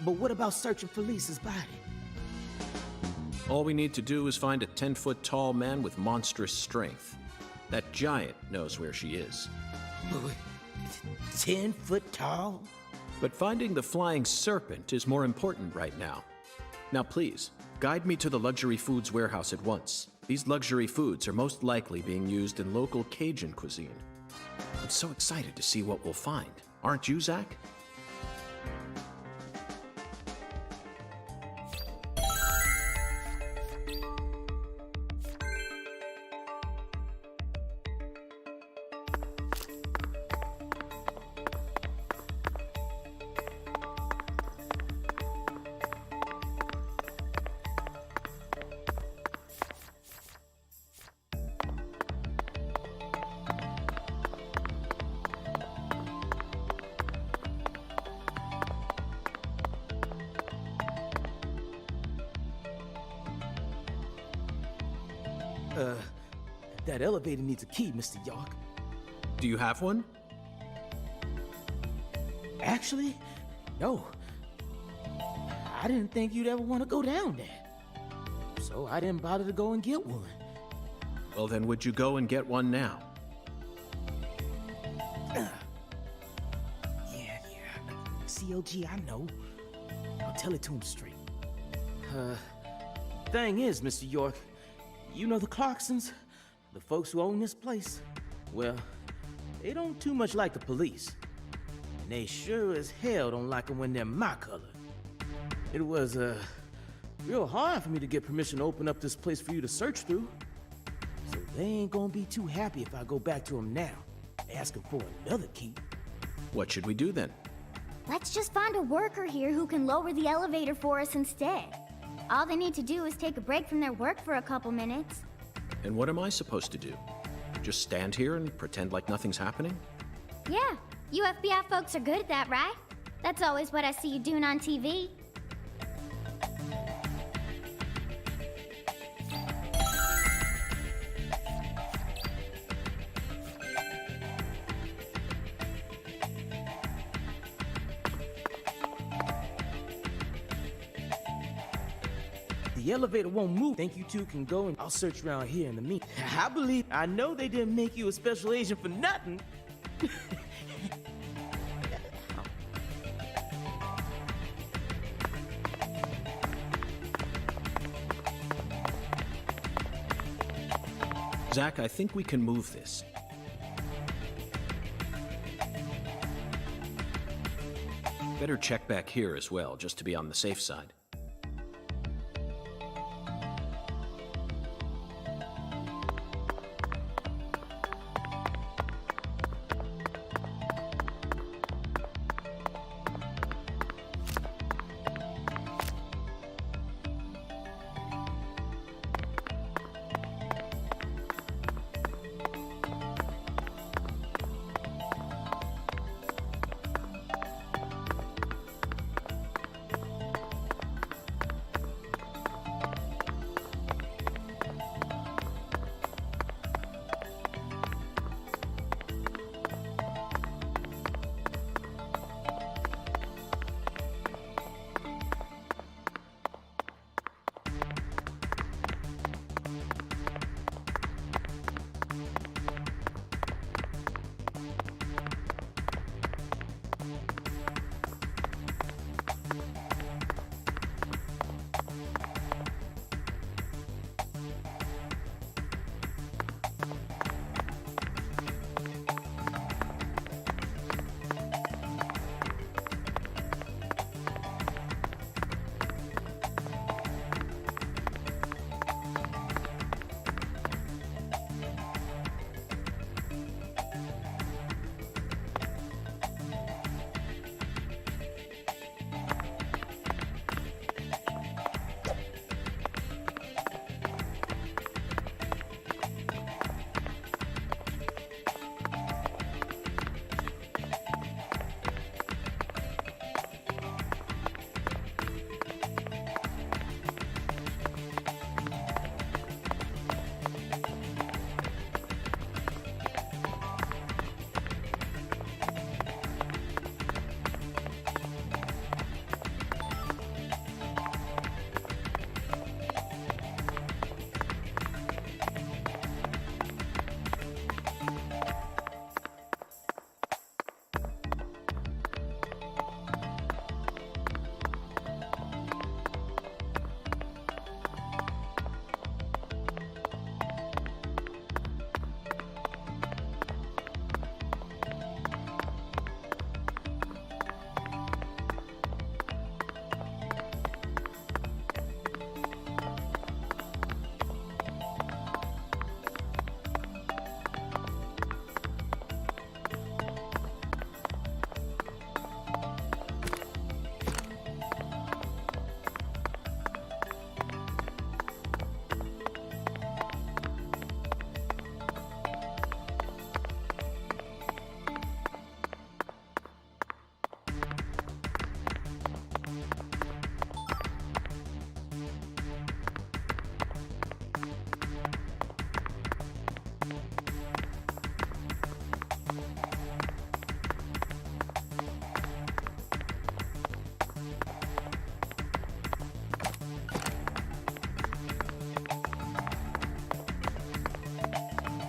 But what about searching for Lisa's body? All we need to do is find a 10-foot tall man with monstrous strength. That giant knows where she is. 10 foot tall? But finding the flying serpent is more important right now. Now please, guide me to the luxury foods warehouse at once. These luxury foods are most likely being used in local Cajun cuisine. I'm so excited to see what we'll find. Aren't you, Zach? That elevator needs a key, Mr. York. Do you have one? Actually, no. I didn't think you'd ever want to go down there. So I didn't bother to go and get one. Well, then would you go and get one now? Yeah. CLG, I know. I'll tell it to him straight. Thing is, Mr. York, you know the Clarksons? The folks who own this place? Well, they don't too much like the police. And they sure as hell don't like them when they're my color. It was, real hard for me to get permission to open up this place for you to search through. So they ain't gonna be too happy if I go back to them now, asking for another key. What should we do then? Let's just find a worker here who can lower the elevator for us instead. All they need to do is take a break from their work for a couple minutes. And what am I supposed to do? Just stand here and pretend like nothing's happening? Yeah, you FBI folks are good at that, right? That's always what I see you doing on TV. The elevator won't move. Think you two can go and I'll search around here in the meantime. I know they didn't make you a special agent for nothing. Zach, I think we can move this. Better check back here as well, just to be on the safe side.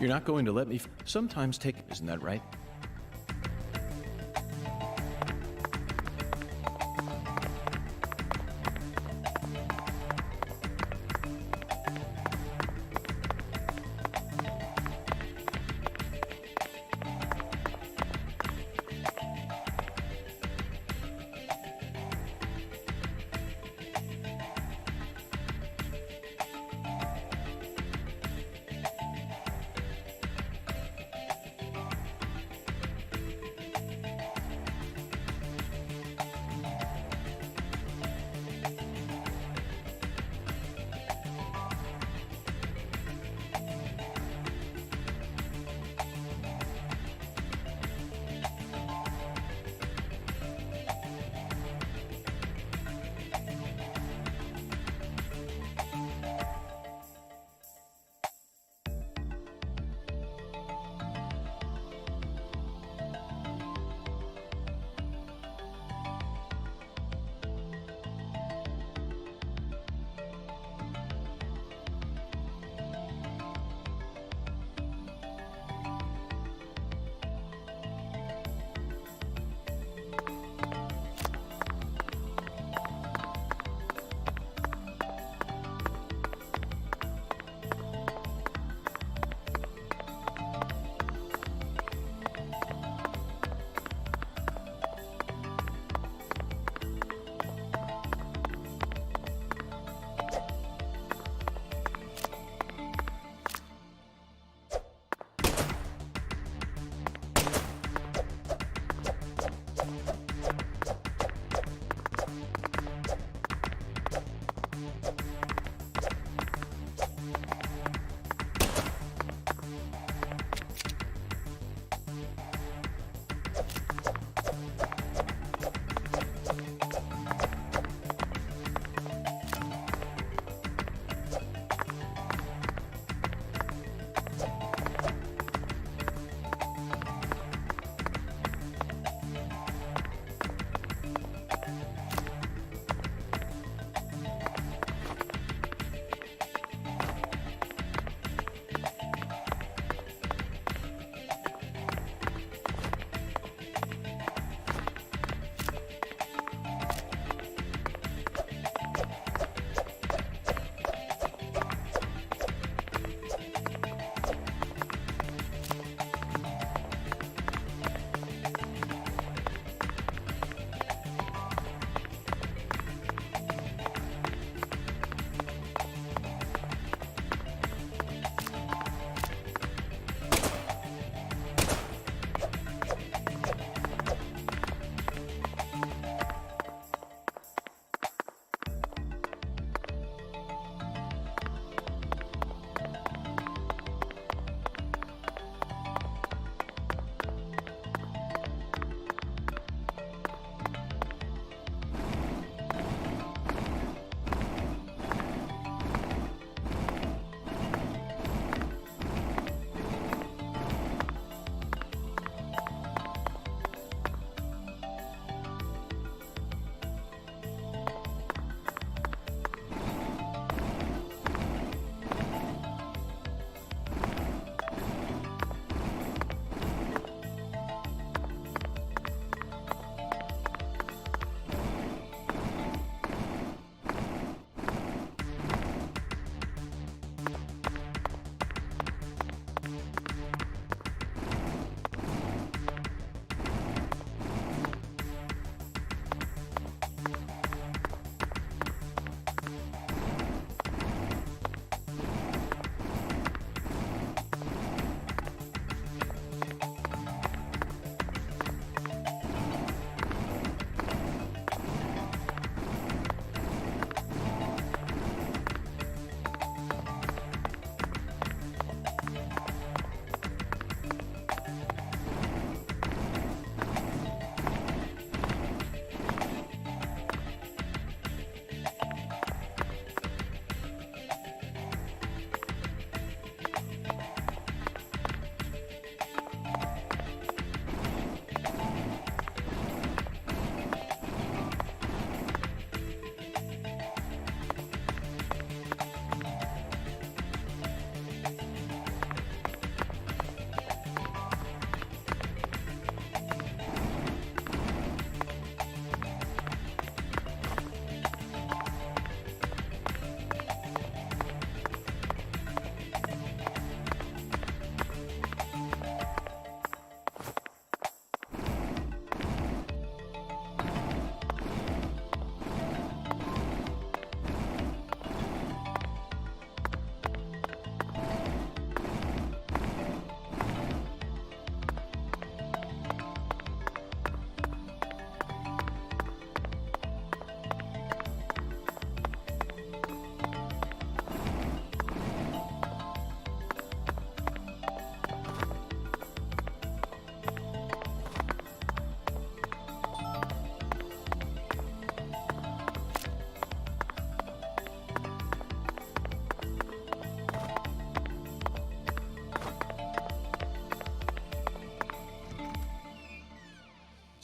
You're not going to let me sometimes take... Isn't that right?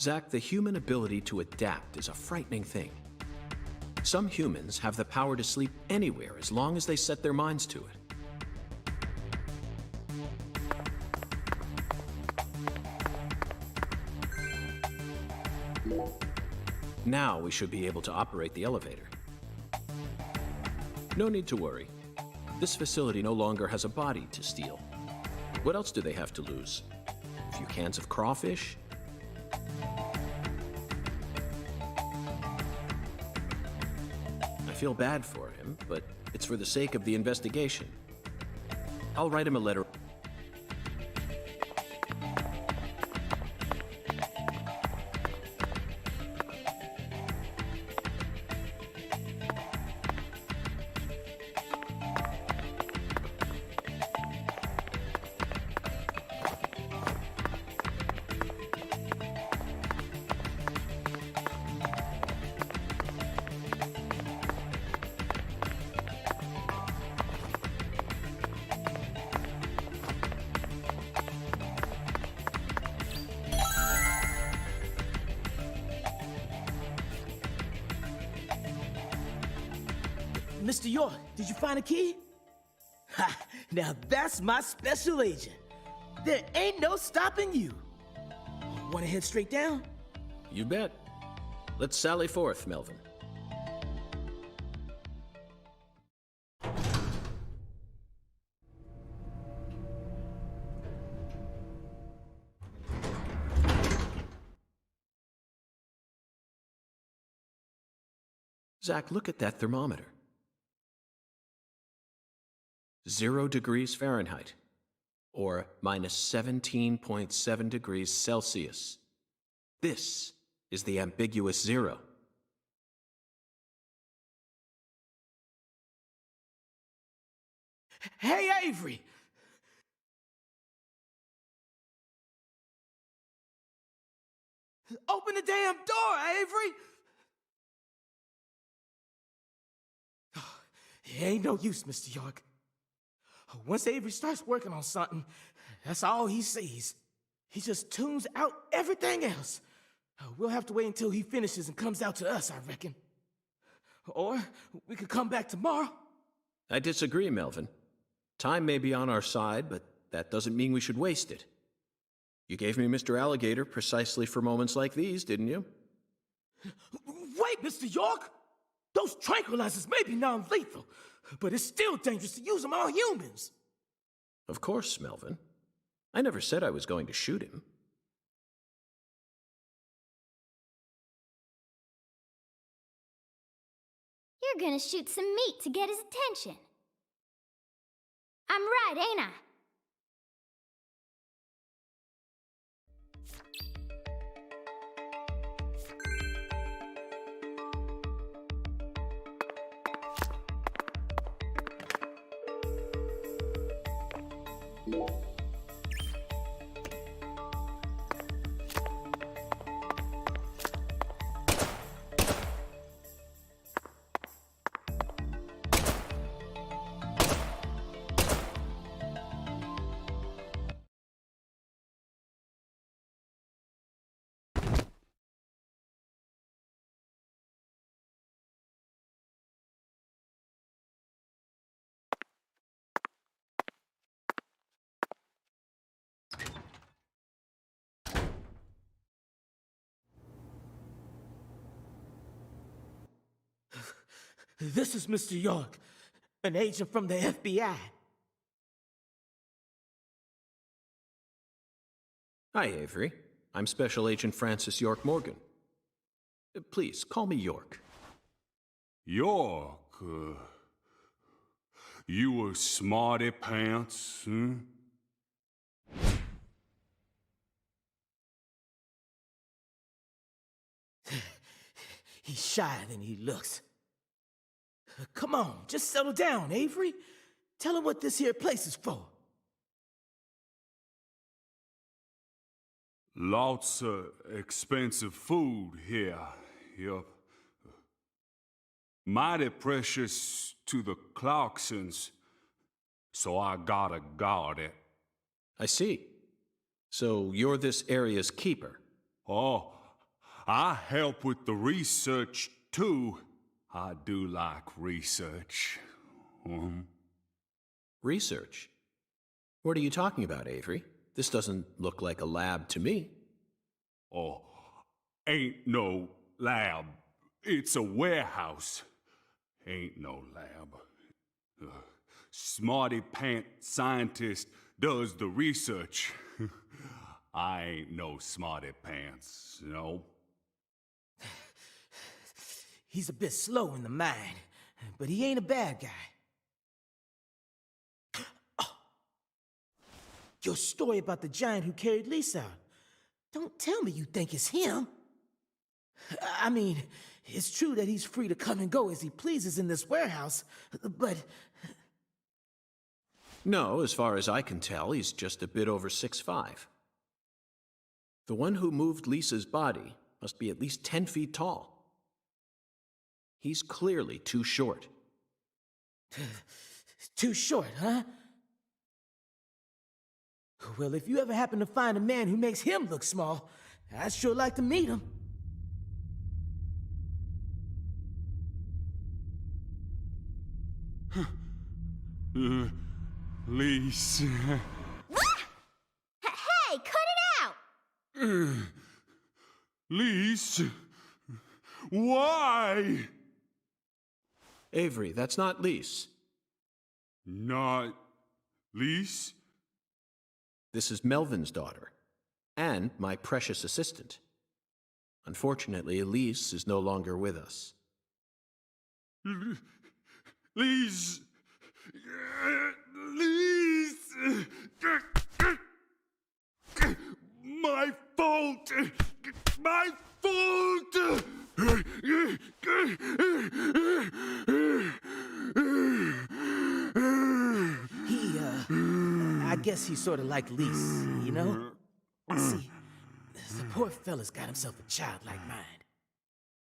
Zach, the human ability to adapt is a frightening thing. Some humans have the power to sleep anywhere as long as they set their minds to it. Now we should be able to operate the elevator. No need to worry. This facility no longer has a body to steal. What else do they have to lose? A few cans of crawfish? I feel bad for him, but it's for the sake of the investigation. I'll write him a letter. Mr. York, did you find a key? Ha! Now that's my special agent. There ain't no stopping you. Want to head straight down? You bet. Let's sally forth, Melvin. Zach, look at that thermometer. 0 degrees Fahrenheit, or minus 17.7 degrees Celsius. This is the ambiguous zero. Hey, Avery! Open the damn door, Avery! It ain't no use, Mr. York. Once Avery starts working on something, that's all he sees. He just tunes out everything else. We'll have to wait until he finishes and comes out to us, I reckon. Or we could come back tomorrow. I disagree, Melvin. Time may be on our side, but that doesn't mean we should waste it. You gave me Mr. Alligator precisely for moments like these, didn't you? Wait, Mr. York! Those tranquilizers may be non-lethal, but it's still dangerous to use them on humans. Of course, Melvin. I never said I was going to shoot him. You're gonna shoot some meat to get his attention. I'm right, ain't I? This is Mr. York, an agent from the FBI. Hi, Avery. I'm Special Agent Francis York Morgan. Please, call me York. York, you a smarty pants, huh? He's shyer than he looks. Come on, just settle down, Avery. Tell him what this here place is for. Lots of expensive food here. Yup. Mighty precious to the Clarksons, so I gotta guard it. I see. So you're this area's keeper. Oh, I help with the research, too. I do like research. Research? What are you talking about, Avery? This doesn't look like a lab to me. Oh, ain't no lab. It's a warehouse. Ain't no lab. Smarty pants scientist does the research. I ain't no smarty pants, no. He's a bit slow in the mind, but he ain't a bad guy. Oh. Your story about the giant who carried Lisa out. Don't tell me you think it's him. I mean, it's true that he's free to come and go as he pleases in this warehouse, but... No, as far as I can tell, he's just a bit over 6'5". The one who moved Lisa's body must be at least 10 feet tall. He's clearly too short. Too short, huh? Well, if you ever happen to find a man who makes him look small, I'd sure like to meet him. Lise. Hey, cut it out! Lise? Why? Avery, that's not Lise. Not Lise? This is Melvin's daughter, and my precious assistant. Unfortunately, Elise is no longer with us. Lise! Lise! My fault! My fault! I guess he's sort of like Lise, you know? See, the poor fella's got himself a childlike mind.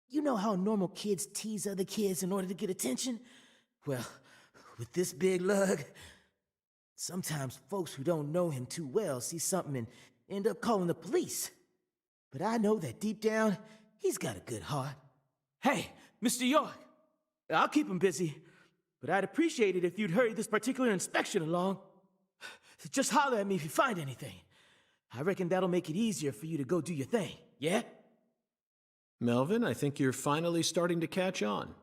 You know how normal kids tease other kids in order to get attention? Well, with this big lug, sometimes folks who don't know him too well see something and end up calling the police. But I know that deep down, he's got a good heart. Hey, Mr. York, I'll keep him busy, but I'd appreciate it if you'd hurry this particular inspection along. Just holler at me if you find anything. I reckon that'll make it easier for you to go do your thing, yeah? Melvin, I think you're finally starting to catch on.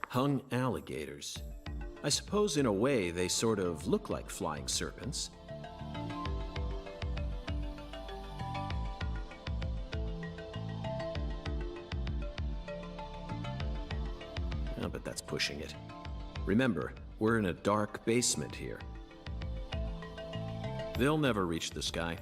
Hung alligators. I suppose in a way they sort of look like flying serpents. Oh, but that's pushing it. Remember, we're in a dark basement here. They'll never reach the sky.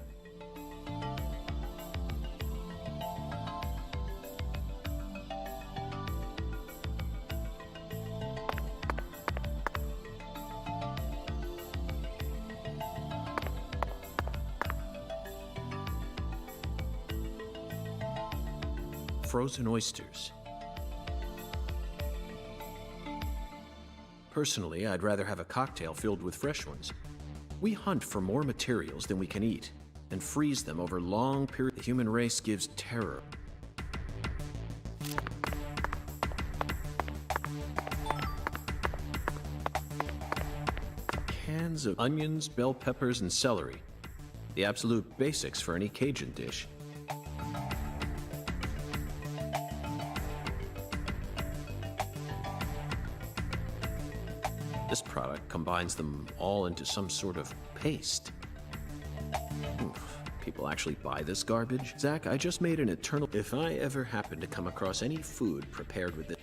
Frozen oysters. Personally, I'd rather have a cocktail filled with fresh ones. We hunt for more materials than we can eat, and freeze them over long periods. The human race gives terror. Cans of onions, bell peppers, and celery. The absolute basics for any Cajun dish. This product combines them all into some sort of paste. Oof, people actually buy this garbage? Zach, I just made an eternal... If I ever happen to come across any food prepared with it...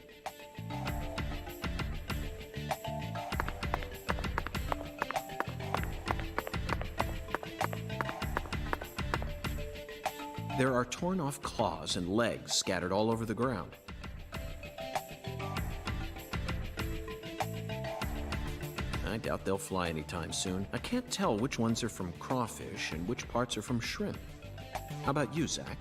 There are torn off claws and legs scattered all over the ground. I doubt they'll fly anytime soon. I can't tell which ones are from crawfish and which parts are from shrimp. How about you, Zach?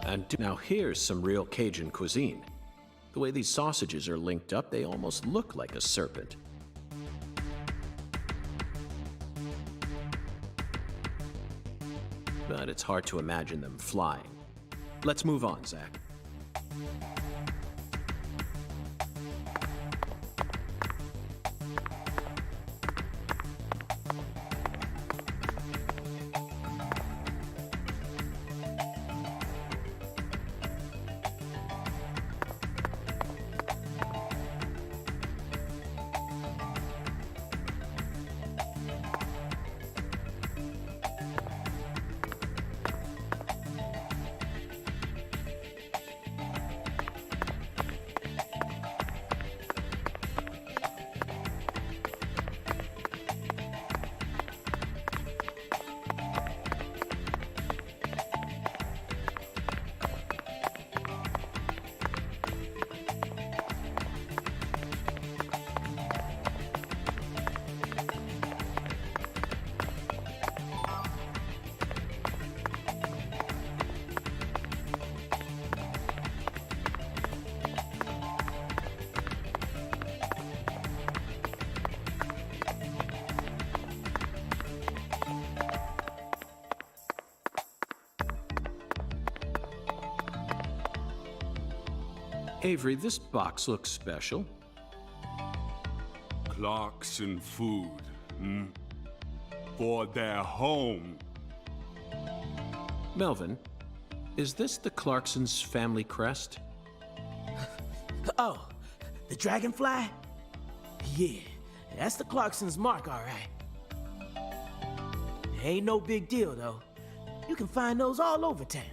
And now here's some real Cajun cuisine. The way these sausages are linked up, they almost look like a serpent. But it's hard to imagine them flying. Let's move on, Zach. Avery, this box looks special. Clocks and food, for their home. Melvin, Is this the Clarksons' family crest? Oh, the dragonfly? Yeah, that's the Clarksons' mark, all right. Ain't no big deal, though. You can find those all over town.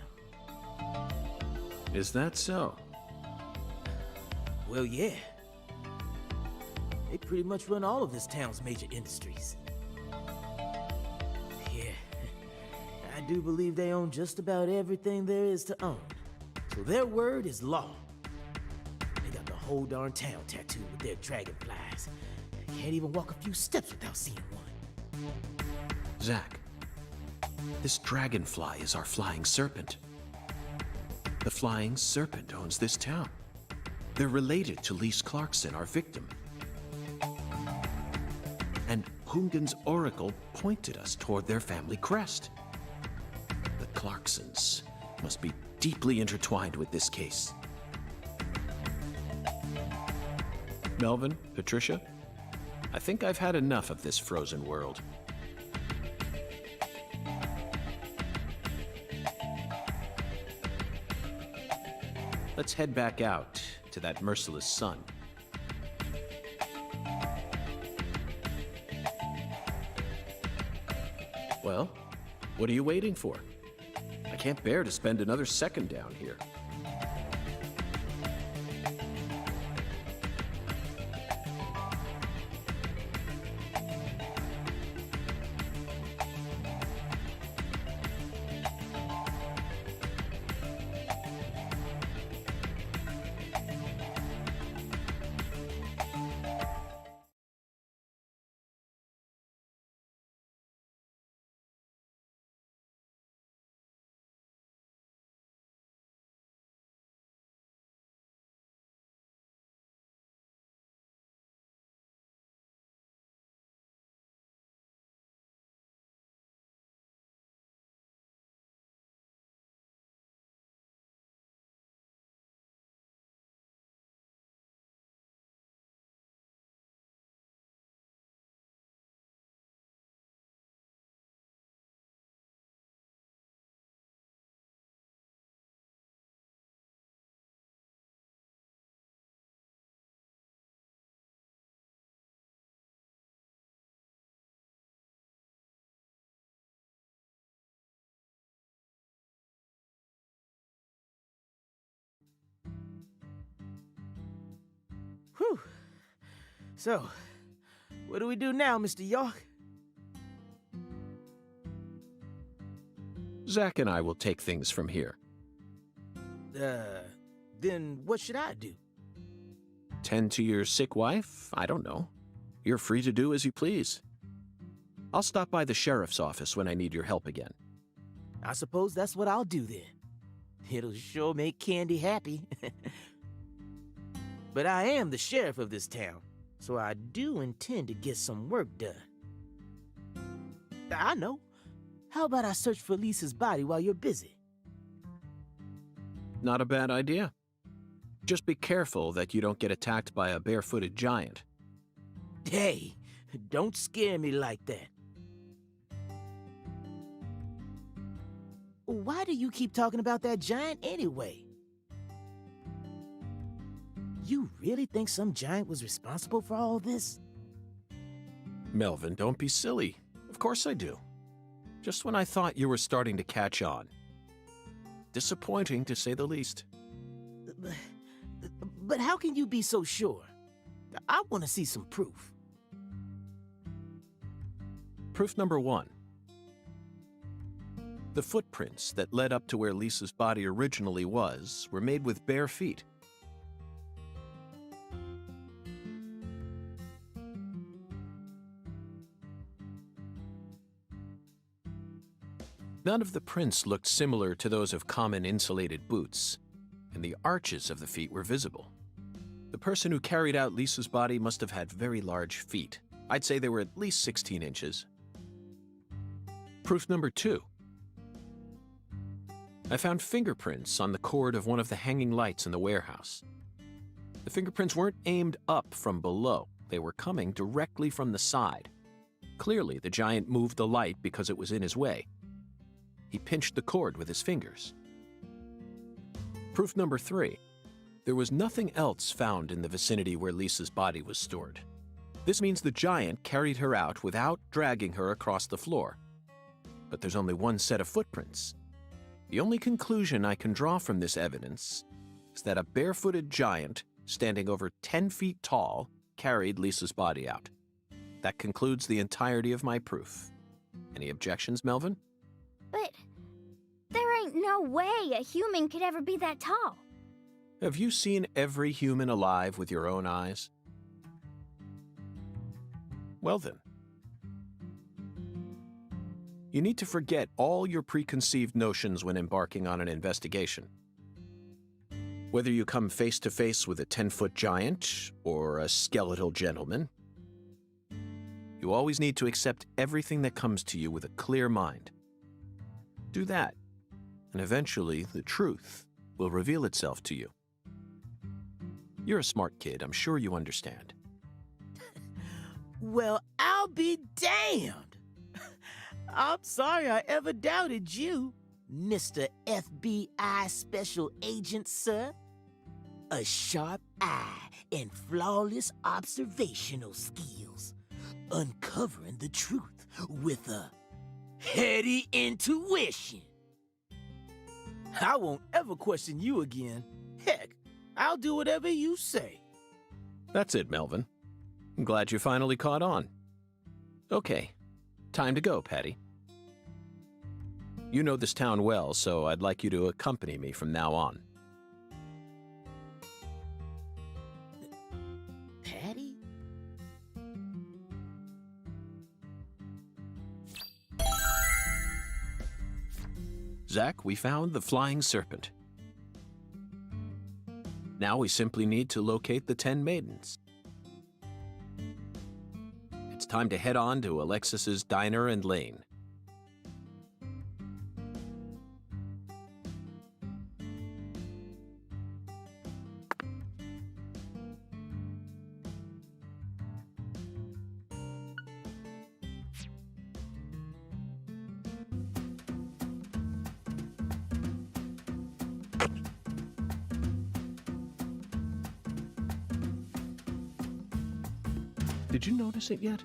Is that so? Well, yeah. They pretty much run all of this town's major industries. Yeah, I do believe they own just about everything there is to own. So their word is law. They got the whole darn town tattooed with their dragonflies. Can't even walk a few steps without seeing one. Zack, this dragonfly is our flying serpent. The flying serpent owns this town. They're related to Lise Clarkson, our victim. And Hungan's oracle pointed us toward their family crest. The Clarksons must be deeply intertwined with this case. Melvin, Patricia, I think I've had enough of this frozen world. Let's head back out to that merciless sun. Well, what are you waiting for? I can't bear to spend another second down here. Whew. So, what do we do now, Mr. York? Zack and I will take things from here. Then what should I do? Tend to your sick wife? I don't know. You're free to do as you please. I'll stop by the sheriff's office when I need your help again. I suppose that's what I'll do then. It'll sure make Candy happy. But I am the sheriff of this town, so I do intend to get some work done. I know. How about I search for Lisa's body while you're busy? Not a bad idea. Just be careful that you don't get attacked by a barefooted giant. Hey, don't scare me like that. Why do you keep talking about that giant anyway? You really think some giant was responsible for all this? Melvin, don't be silly. Of course I do. Just when I thought you were starting to catch on. Disappointing, to say the least. But how can you be so sure? I want to see some proof. Proof number 1. The footprints that led up to where Lisa's body originally was were made with bare feet. None of the prints looked similar to those of common insulated boots, and the arches of the feet were visible. The person who carried out Lisa's body must have had very large feet. I'd say they were at least 16 inches. Proof number 2. I found fingerprints on the cord of one of the hanging lights in the warehouse. The fingerprints weren't aimed up from below. They were coming directly from the side. Clearly, the giant moved the light because it was in his way. He pinched the cord with his fingers. Proof number 3. There was nothing else found in the vicinity where Lisa's body was stored. This means the giant carried her out without dragging her across the floor. But there's only one set of footprints. The only conclusion I can draw from this evidence is that a barefooted giant, standing over 10 feet tall, carried Lisa's body out. That concludes the entirety of my proof. Any objections, Melvin? But there ain't no way a human could ever be that tall. Have you seen every human alive with your own eyes? Well then. You need to forget all your preconceived notions when embarking on an investigation. Whether you come face to face with a 10-foot giant or a skeletal gentleman, you always need to accept everything that comes to you with a clear mind. Do that, and eventually the truth will reveal itself to you. You're a smart kid, I'm sure you understand. Well, I'll be damned. I'm sorry I ever doubted you, Mr. FBI Special Agent, sir. A sharp eye and flawless observational skills, uncovering the truth with a heady intuition. I won't ever question you again. Heck, I'll do whatever you say. That's it, Melvin. I'm glad you finally caught on. Okay, time to go, Patty. You know this town well, so I'd like you to accompany me from now on. Patty? Zach, we found the flying serpent. Now we simply need to locate the 10 maidens. It's time to head on to Alexis's Diner and Lane. Did you notice it yet?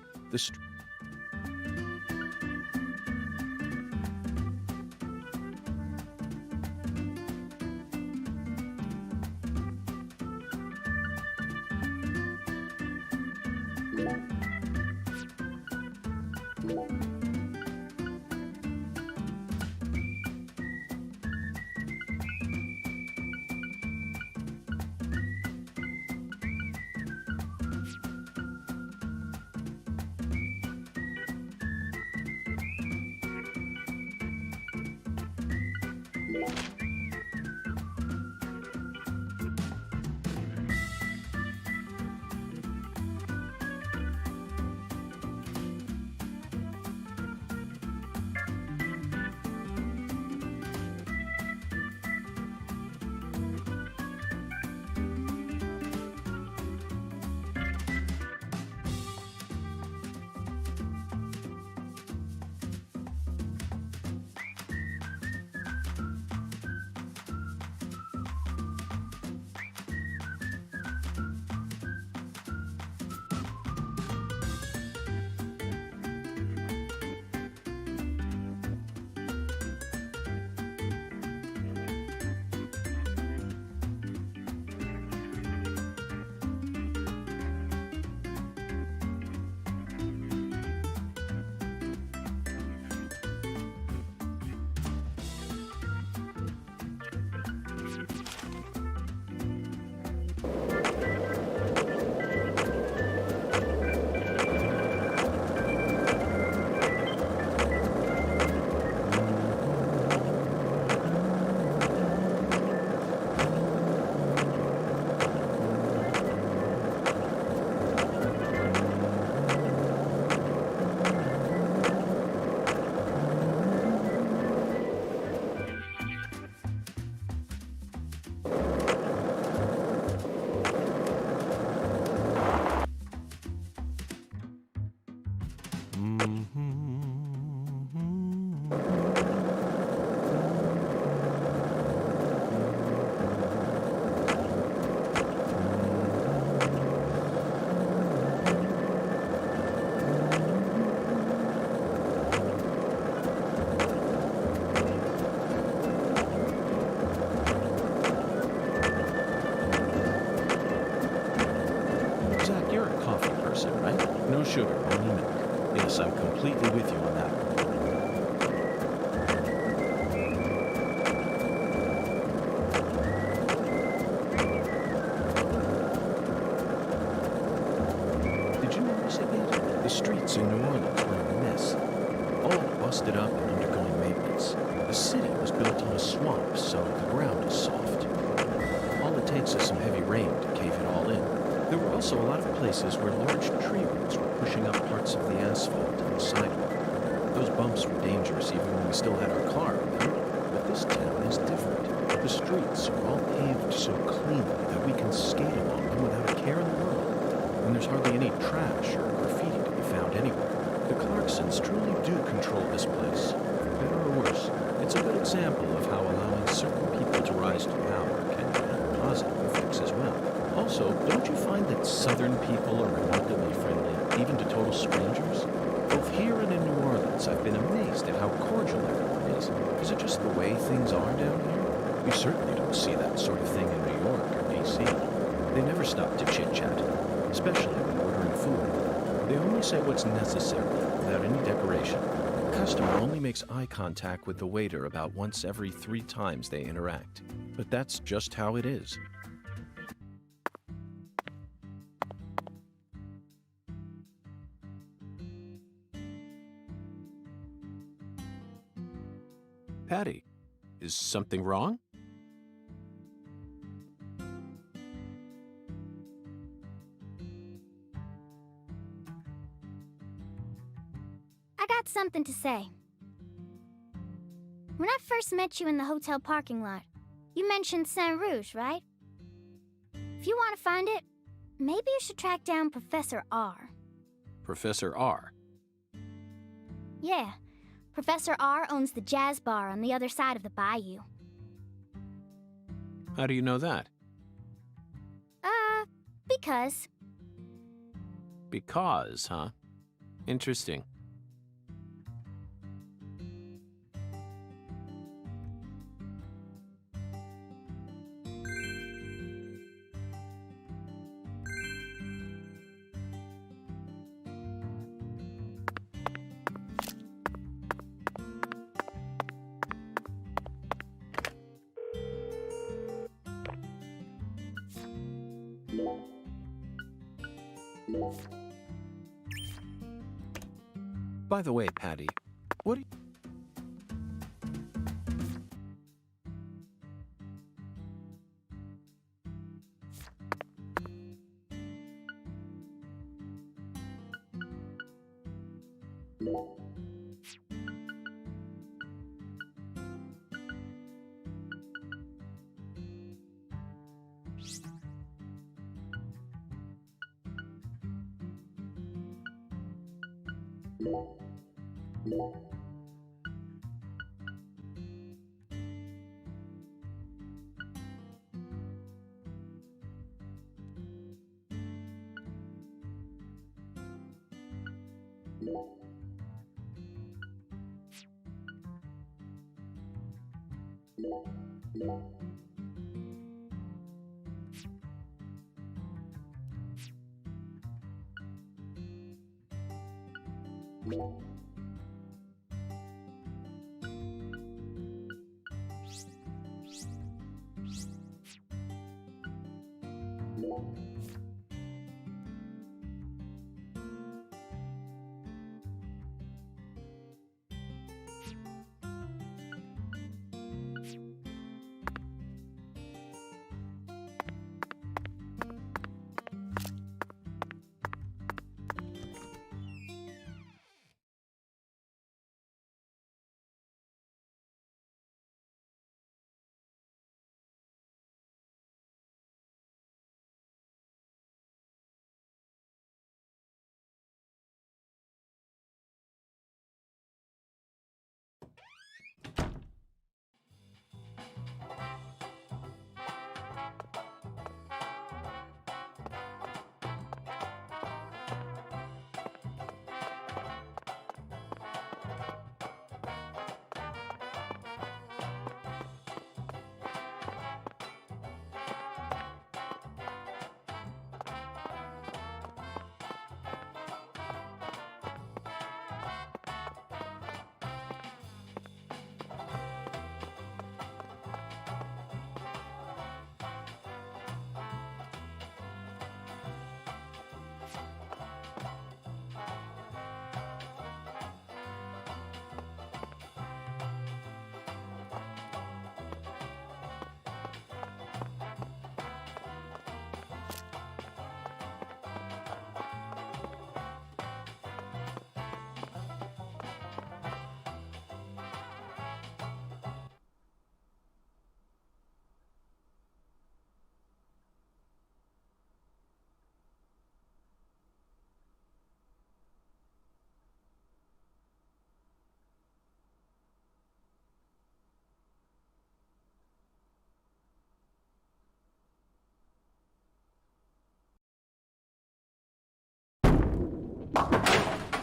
100%, right? No sugar, only milk. Yes, I'm completely with you on that one. Did you notice it yet? The streets in New Orleans were a mess. All busted up and undergoing maintenance. The city was built on a swamp, so the ground is soft. All it takes is some heavy rain to cave it all in. There were also a lot of places where large tree roots were pushing up parts of the asphalt and the sidewalk. Those bumps were dangerous even when we still had our car, remember? But this town is different. The streets are all paved so cleanly that we can skate along them without a care in the world. And there's hardly any trash or graffiti to be found anywhere. The Clarksons truly do control this place. For better or worse, it's a good example of how allowing certain people to rise to power can have positive effects as well. Also, don't you find that Southern people are remarkably friendly, even to total strangers? Both here and in New Orleans, I've been amazed at how cordial everyone is. Is it just the way things are down here? You certainly don't see that sort of thing in New York or D.C. They never stop to chit-chat, especially when ordering food. They only say what's necessary, without any decoration. The customer only makes eye contact with the waiter about once every 3 times they interact. But that's just how it is. Patty, is something wrong? I got something to say. When I first met you in the hotel parking lot, you mentioned Saint Rouge, right? If you want to find it, maybe you should track down Professor R. Professor R. Yeah, Professor R owns the jazz bar on the other side of the bayou. How do you know that? Because. Because, huh? Interesting. By the way, Patty, what do you...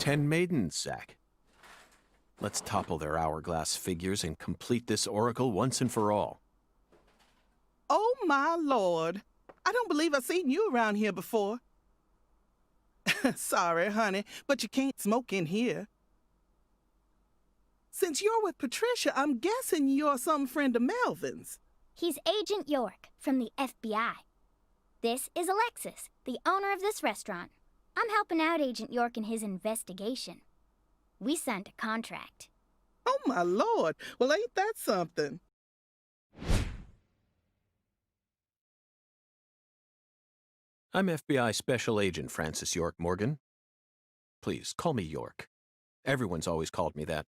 10 maidens, Zack. Let's topple their hourglass figures and complete this oracle once and for all. Oh, my Lord. I don't believe I've seen you around here before. Sorry, honey, but you can't smoke in here. Since you're with Patricia, I'm guessing you're some friend of Melvin's. He's Agent York from the FBI. This is Alexis, the owner of this restaurant. I'm helping out Agent York in his investigation. We signed a contract. Oh, my Lord. Well, ain't that something? I'm FBI Special Agent Francis York Morgan. Please, call me York. Everyone's always called me that.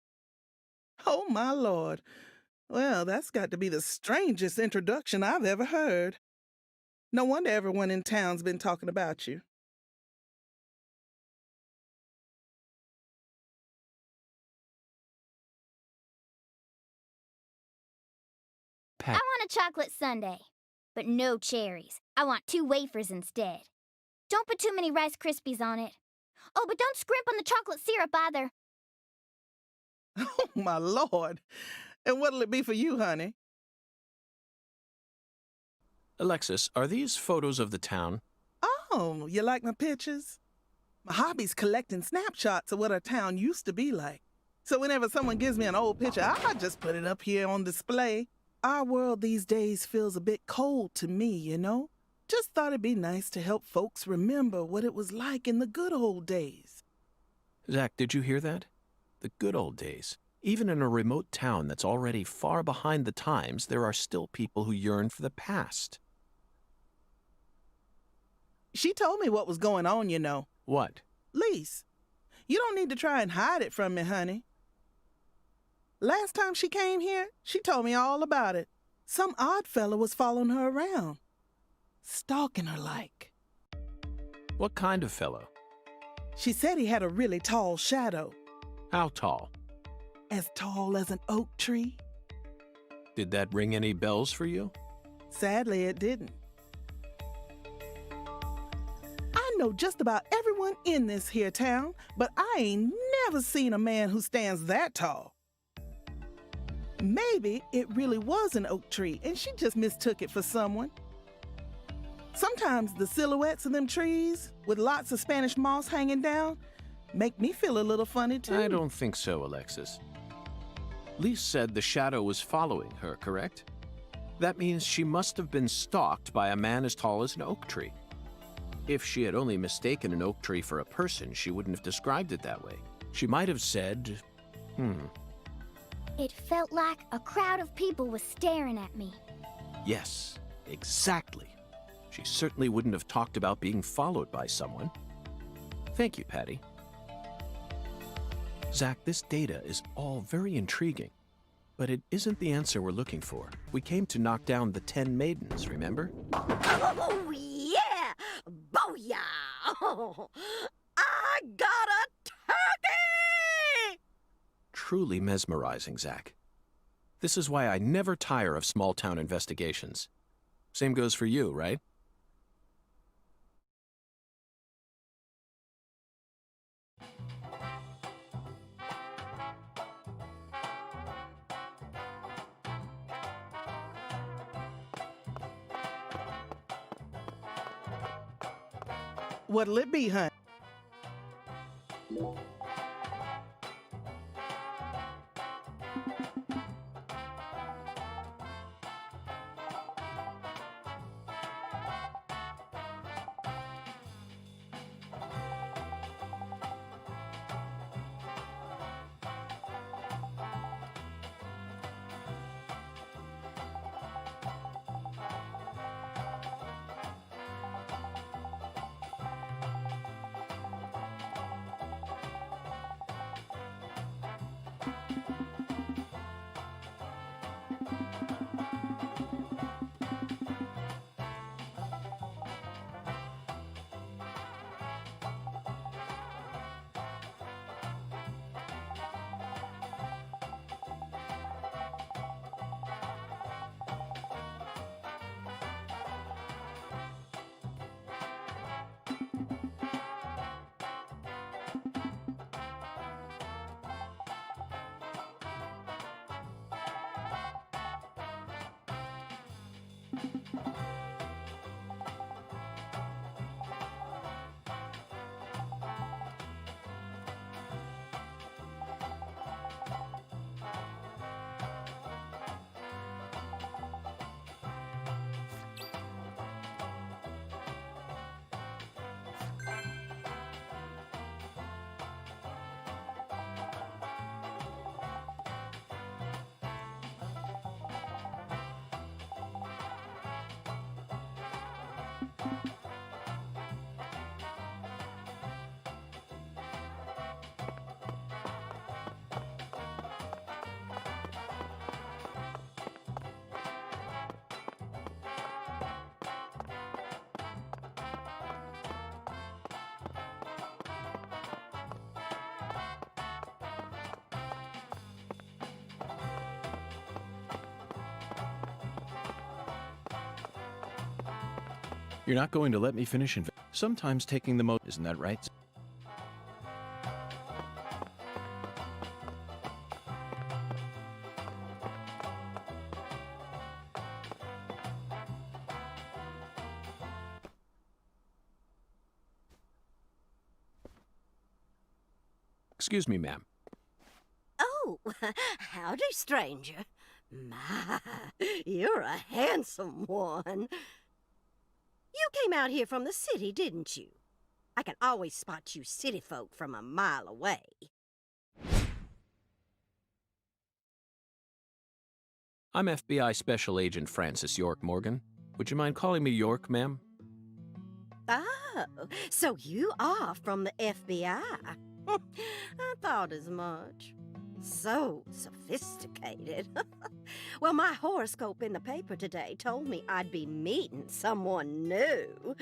Oh, my Lord. Well, that's got to be the strangest introduction I've ever heard. No wonder everyone in town's been talking about you. I want a chocolate sundae, but no cherries. I want 2 wafers instead. Don't put too many Rice Krispies on it. Oh, but don't scrimp on the chocolate syrup either. Oh, my Lord. And what'll it be for you, honey? Alexis, are these photos of the town? Oh, you like my pictures? My hobby's collecting snapshots of what our town used to be like. So whenever someone gives me an old picture, I just put it up here on display. Our world these days feels a bit cold to me, you know? Just thought it'd be nice to help folks remember what it was like in the good old days. Zack, did you hear that? The good old days. Even in a remote town that's already far behind the times, there are still people who yearn for the past. She told me what was going on, you know. What? Lise, you don't need to try and hide it from me, honey. Last time she came here, she told me all about it. Some odd fella was following her around, stalking her like. What kind of fellow? She said he had a really tall shadow. How tall? As tall as an oak tree. Did that ring any bells for you? Sadly, it didn't. I know just about everyone in this here town, but I ain't never seen a man who stands that tall. Maybe it really was an oak tree and she just mistook it for someone. Sometimes the silhouettes of them trees with lots of Spanish moss hanging down make me feel a little funny too. I don't think so, Alexis. Lise said the shadow was following her, correct? That means she must have been stalked by a man as tall as an oak tree. If she had only mistaken an oak tree for a person, she wouldn't have described it that way. She might have said, It felt like a crowd of people was staring at me. Yes, exactly. She certainly wouldn't have talked about being followed by someone. Thank you, Patty. Zack, this data is all very intriguing, but it isn't the answer we're looking for. We came to knock down the 10 maidens, remember? Oh, yeah! Booyah! Oh, I got a turkey! Truly mesmerizing, Zack. This is why I never tire of small-town investigations. Same goes for you, right? What'll it be, honey? You're not going to let me finish sometimes taking the most, isn't that right? Excuse me, ma'am. Oh, howdy, stranger. My, you're a handsome one. You came out here from the city, didn't you? I can always spot you city folk from a mile away. I'm FBI Special Agent Francis York Morgan. Would you mind calling me York, ma'am? Oh, so you are from the FBI. I thought as much. So sophisticated. Well, my horoscope in the paper today told me I'd be meeting someone new.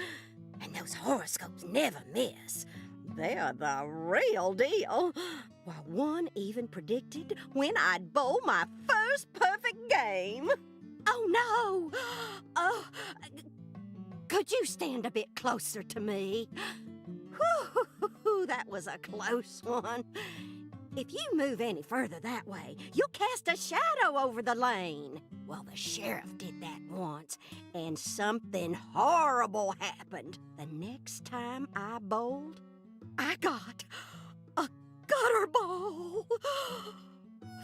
And those horoscopes never miss. They're the real deal. Well, one even predicted when I'd bowl my first perfect game. Oh, no! Oh, could you stand a bit closer to me? Whew, that was a close one. If you move any further that way, you'll cast a shadow over the lane. Well, the sheriff did that once, and something horrible happened. The next time I bowled, I got a gutter ball.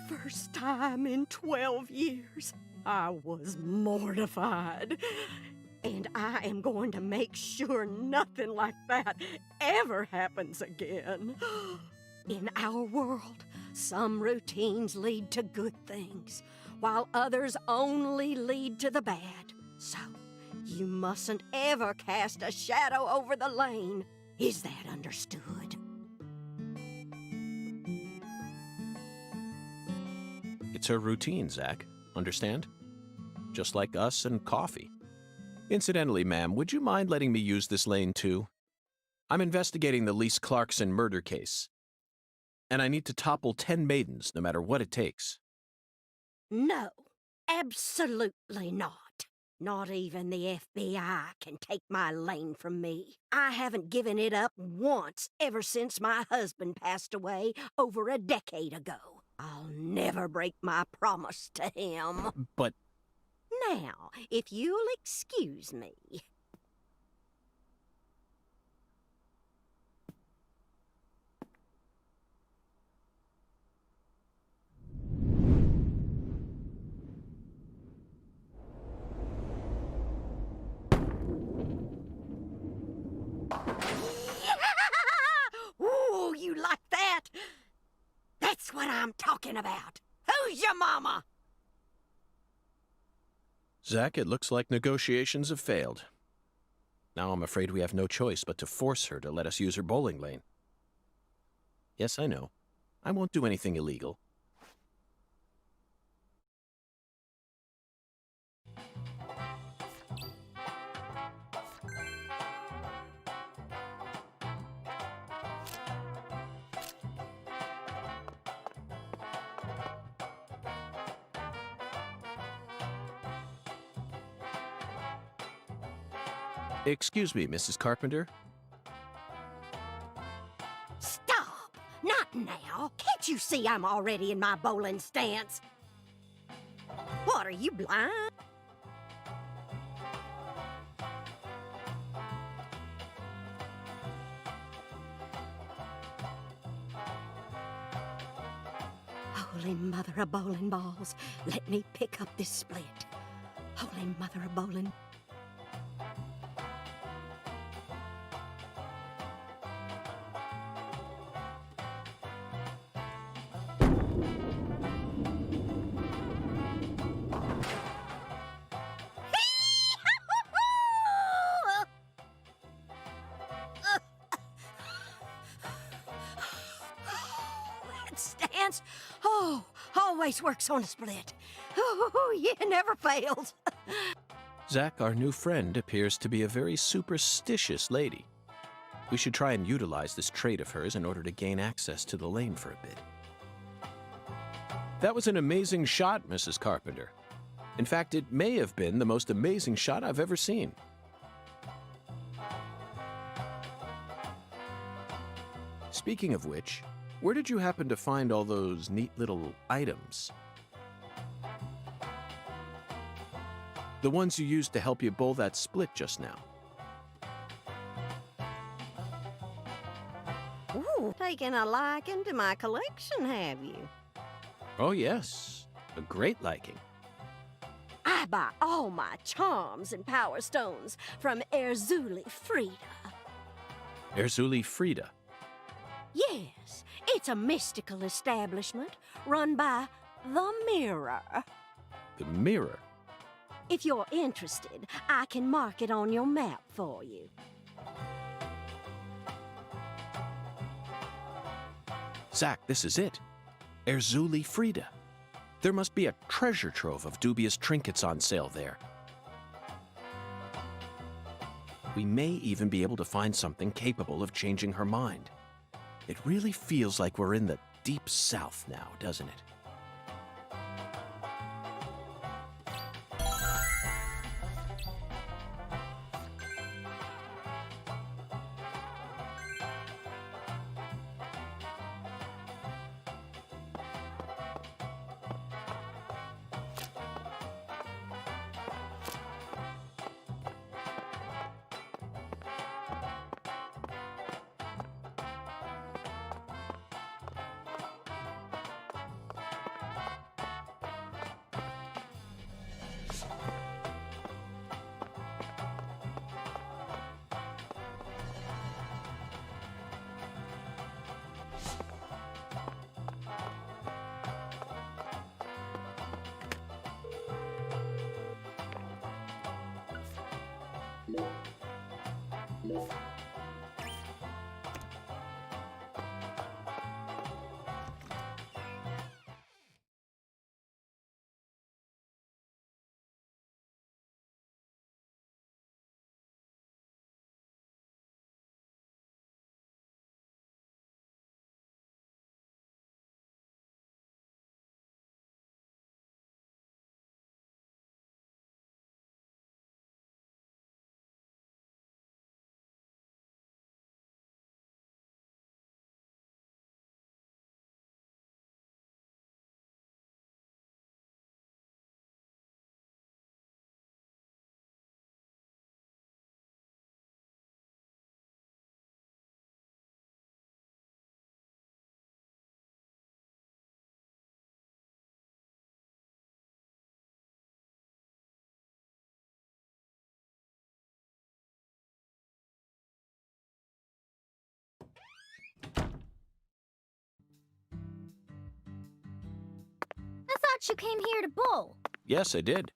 First time in 12 years. I was mortified. And I am going to make sure nothing like that ever happens again. In our world, some routines lead to good things, while others only lead to the bad. So, you mustn't ever cast a shadow over the lane. Is that understood? It's her routine, Zach. Understand? Just like us and coffee. Incidentally, ma'am, would you mind letting me use this lane too? I'm investigating the Lise Clarkson murder case. And I need to topple 10 maidens, no matter what it takes. No, absolutely not. Not even the FBI can take my lane from me. I haven't given it up once ever since my husband passed away over a decade ago. I'll never break my promise to him. But... Now, if you'll excuse me... Ooh, you like that? That's what I'm talking about. Who's your mama? Zach, it looks like negotiations have failed. Now I'm afraid we have no choice but to force her to let us use her bowling lane. Yes, I know. I won't do anything illegal. Excuse me, Mrs. Carpenter. Stop! Not now! Can't you see I'm already in my bowling stance? What, are you blind? Holy mother of bowling balls, let me pick up this split. Holy mother of bowling... Stance. Oh, always works on a split. Oh, yeah, never fails. Zach, our new friend, appears to be a very superstitious lady. We should try and utilize this trait of hers in order to gain access to the lane for a bit. That was an amazing shot, Mrs. Carpenter. In fact, it may have been the most amazing shot I've ever seen. Speaking of which, where did you happen to find all those neat little items? The ones you used to help you bowl that split just now. Ooh, taking a liking to my collection, have you? Oh yes, a great liking. I buy all my charms and power stones from Erzuli Frida. Erzuli Frida. Yes, it's a mystical establishment run by the Mirror. The mirror. If you're interested, I can mark it on your map for you. Zach, this is it. Erzuli Frida. There must be a treasure trove of dubious trinkets on sale there. We may even be able to find something capable of changing her mind. It really feels like we're in the deep south now, doesn't it? I thought you came here to bowl. Yes, I did.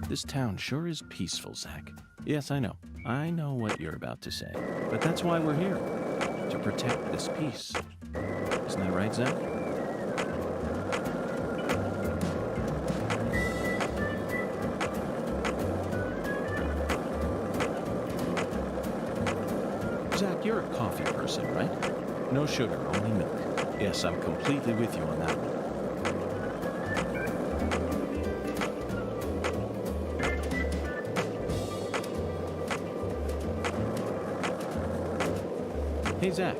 This town sure is peaceful, Zach. Yes, I know. I know what you're about to say. But that's why we're here. To protect this peace. Isn't that right, Zach? Zach, you're a coffee person, right? No sugar, only milk. Yes, I'm completely with you on that one. Hey, Zach.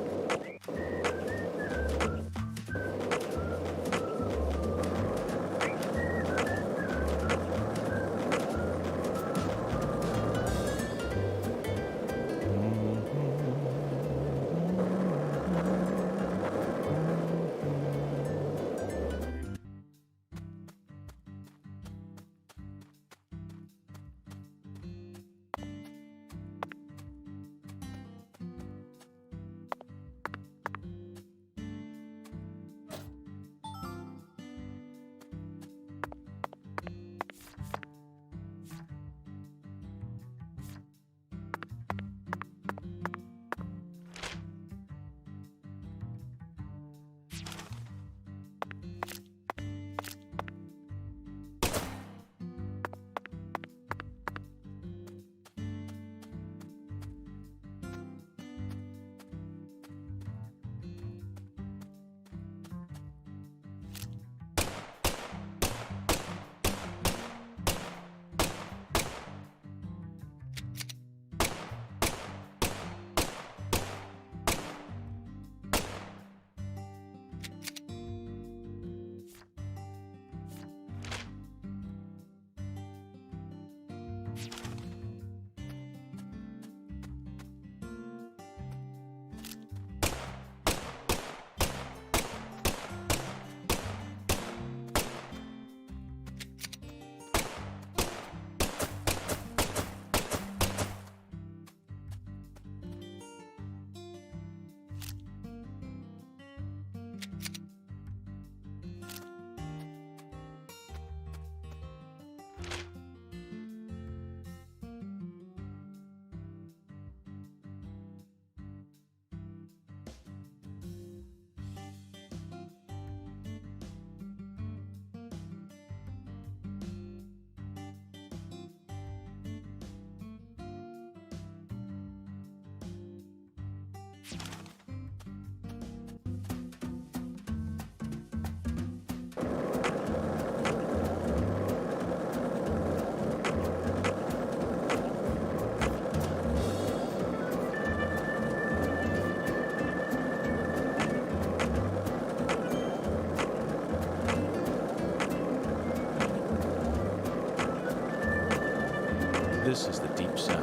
This is the Deep South.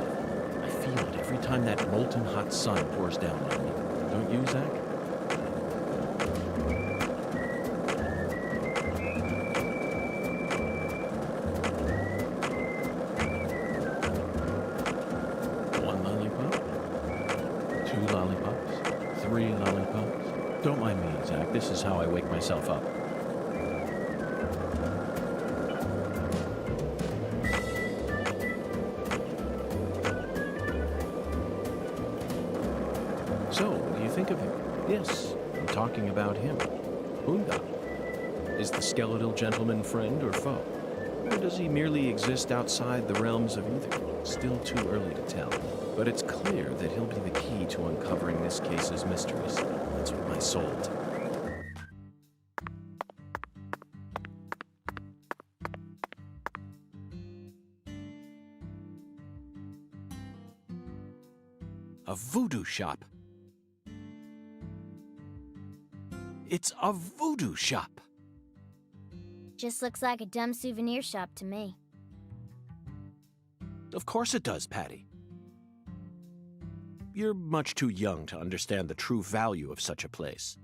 I feel it every time that molten hot sun pours down on me. Don't you, Zach? One lollipop? 2 lollipops? 3 lollipops? Don't mind me, Zach. This is how I wake myself up. So, what do you think of him? Yes, I'm talking about him. Boonda. Is the skeletal gentleman friend or foe? Or does he merely exist outside the realms of either? Still too early to tell. But it's clear that he'll be the key to uncovering this case's mysteries. That's what my soul tells me. A voodoo shop. It's a voodoo shop. Just looks like a dumb souvenir shop to me. Of course it does, Patty. You're much too young to understand the true value of such a place.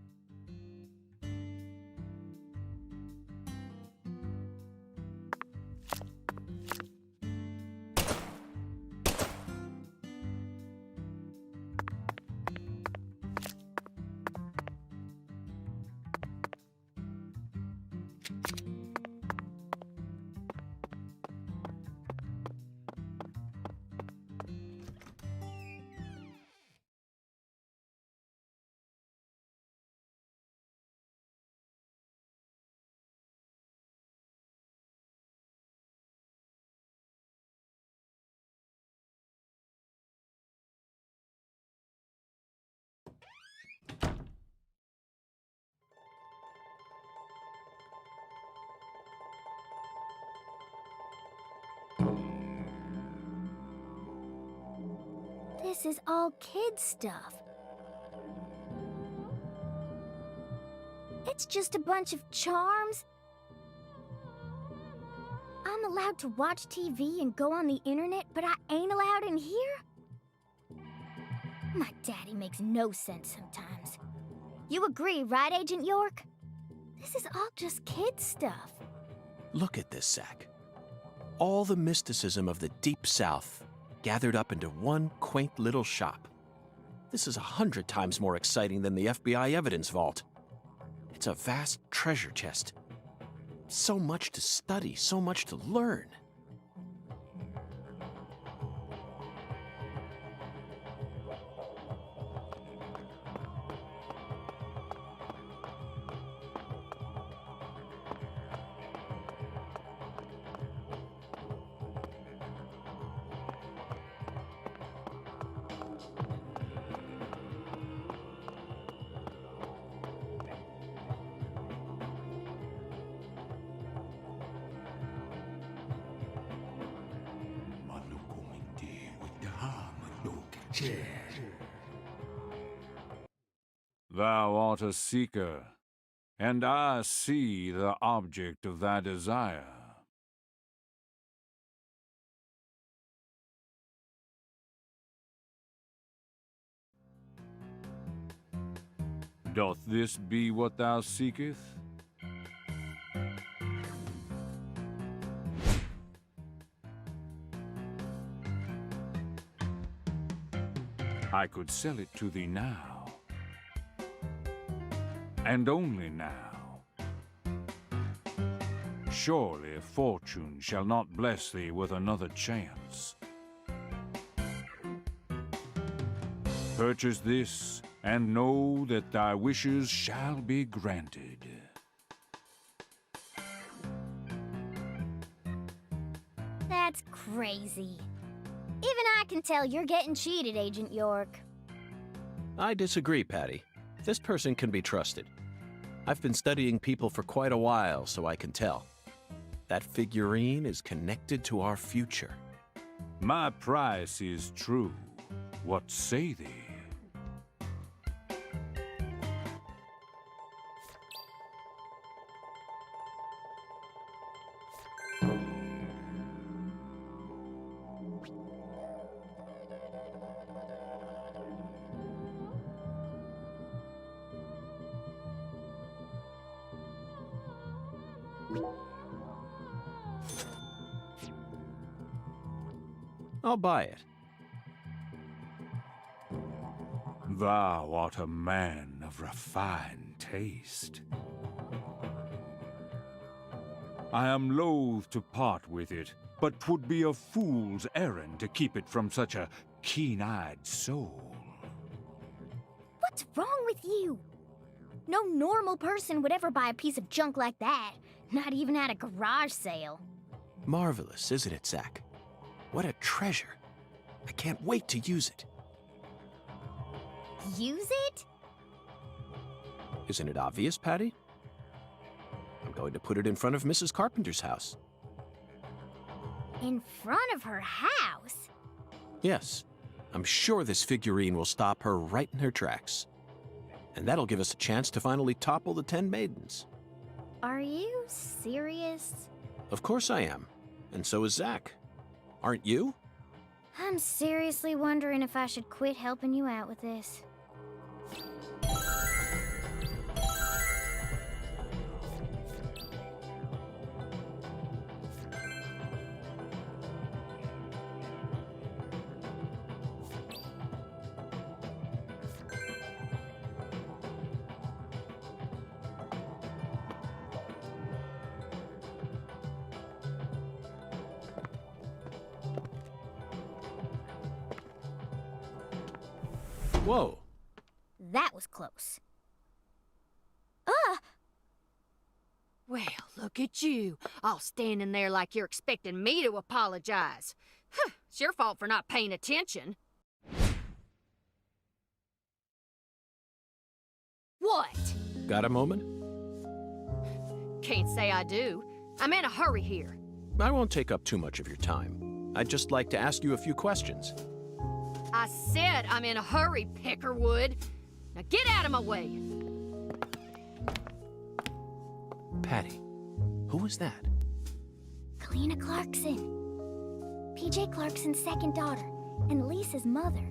This is all kid stuff. It's just a bunch of charms. I'm allowed to watch TV and go on the internet, but I ain't allowed in here? My daddy makes no sense sometimes. You agree, right, Agent York? This is all just kid stuff. Look at this, Zach. All the mysticism of the Deep South gathered up into one quaint little shop. This is 100 times more exciting than the FBI evidence vault. It's a vast treasure chest. So much to study, so much to learn. Thou art a seeker, and I see the object of thy desire. Doth this be what thou seekest? I could sell it to thee now, and only now. Surely fortune shall not bless thee with another chance. Purchase this, and know that thy wishes shall be granted. That's crazy. Even I can tell you're getting cheated, Agent York. I disagree, Patty. This person can be trusted. I've been studying people for quite a while, so I can tell. That figurine is connected to our future. My price is true. What say thee? I'll buy it. Thou art a man of refined taste. I am loath to part with it, but 'twould be a fool's errand to keep it from such a keen-eyed soul. What's wrong with you? No normal person would ever buy a piece of junk like that. Not even at a garage sale. Marvelous, isn't it, Zach? What a treasure. I can't wait to use it. Use it? Isn't it obvious, Patty? I'm going to put it in front of Mrs. Carpenter's house. In front of her house? Yes. I'm sure this figurine will stop her right in her tracks. And that'll give us a chance to finally topple the 10 maidens. Are you serious? Of course I am. And so is Zach. Aren't you? I'm seriously wondering if I should quit helping you out with this. Whoa. That was close. Well, look at you, all standing there like you're expecting me to apologize. Huh, it's your fault for not paying attention. What? Got a moment? Can't say I do. I'm in a hurry here. I won't take up too much of your time. I'd just like to ask you a few questions. I said I'm in a hurry, Peckerwood. Now get out of my way. Patty, who is that? Kalina Clarkson. PJ Clarkson's second daughter, and Lisa's mother.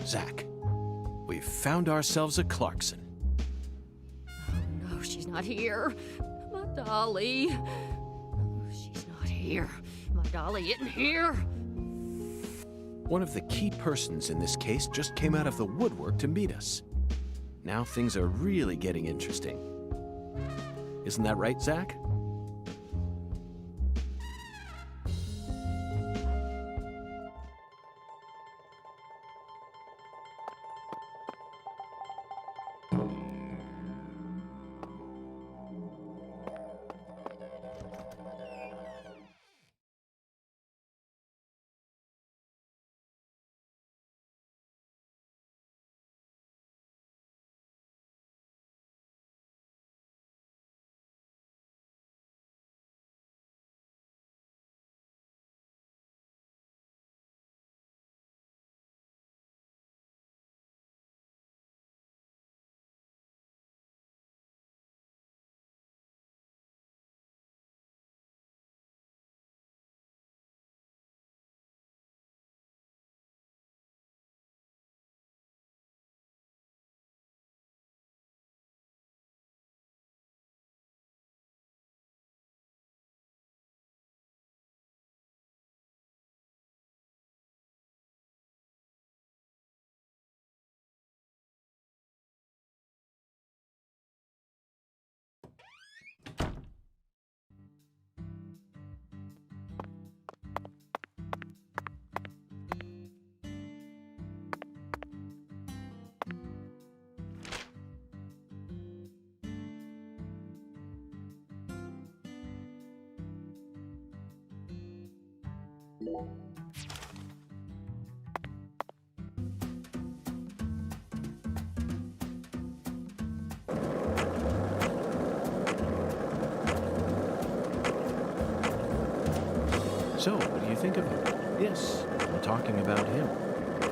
Zach, we've found ourselves a Clarkson. Oh, no, she's not here. My dolly. Oh, she's not here. My dolly isn't here. One of the key persons in this case just came out of the woodwork to meet us. Now things are really getting interesting. Isn't that right, Zach? So, what do you think of him? Yes, I'm talking about him.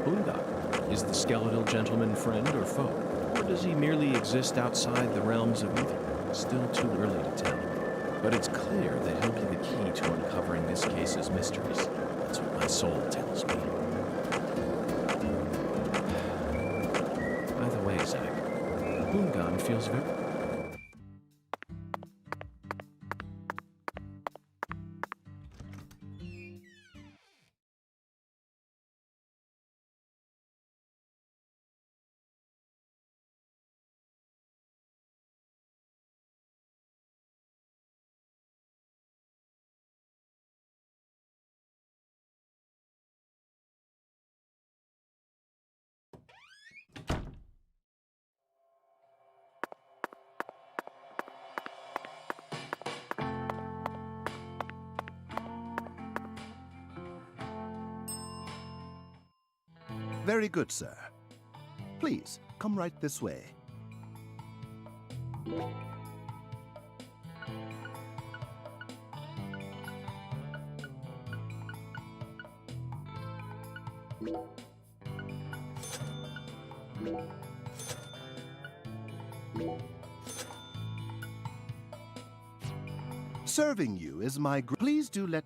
Boondock. Is the skeletal gentleman friend or foe? Or does he merely exist outside the realms of either? Still too early to tell. But it's clear that he'll be the key to uncovering this case's mysteries. That's what my soul tells me. By the way, Zach, Boongon feels very... Very good, sir. Please, come right this way. Serving you is my... Please do let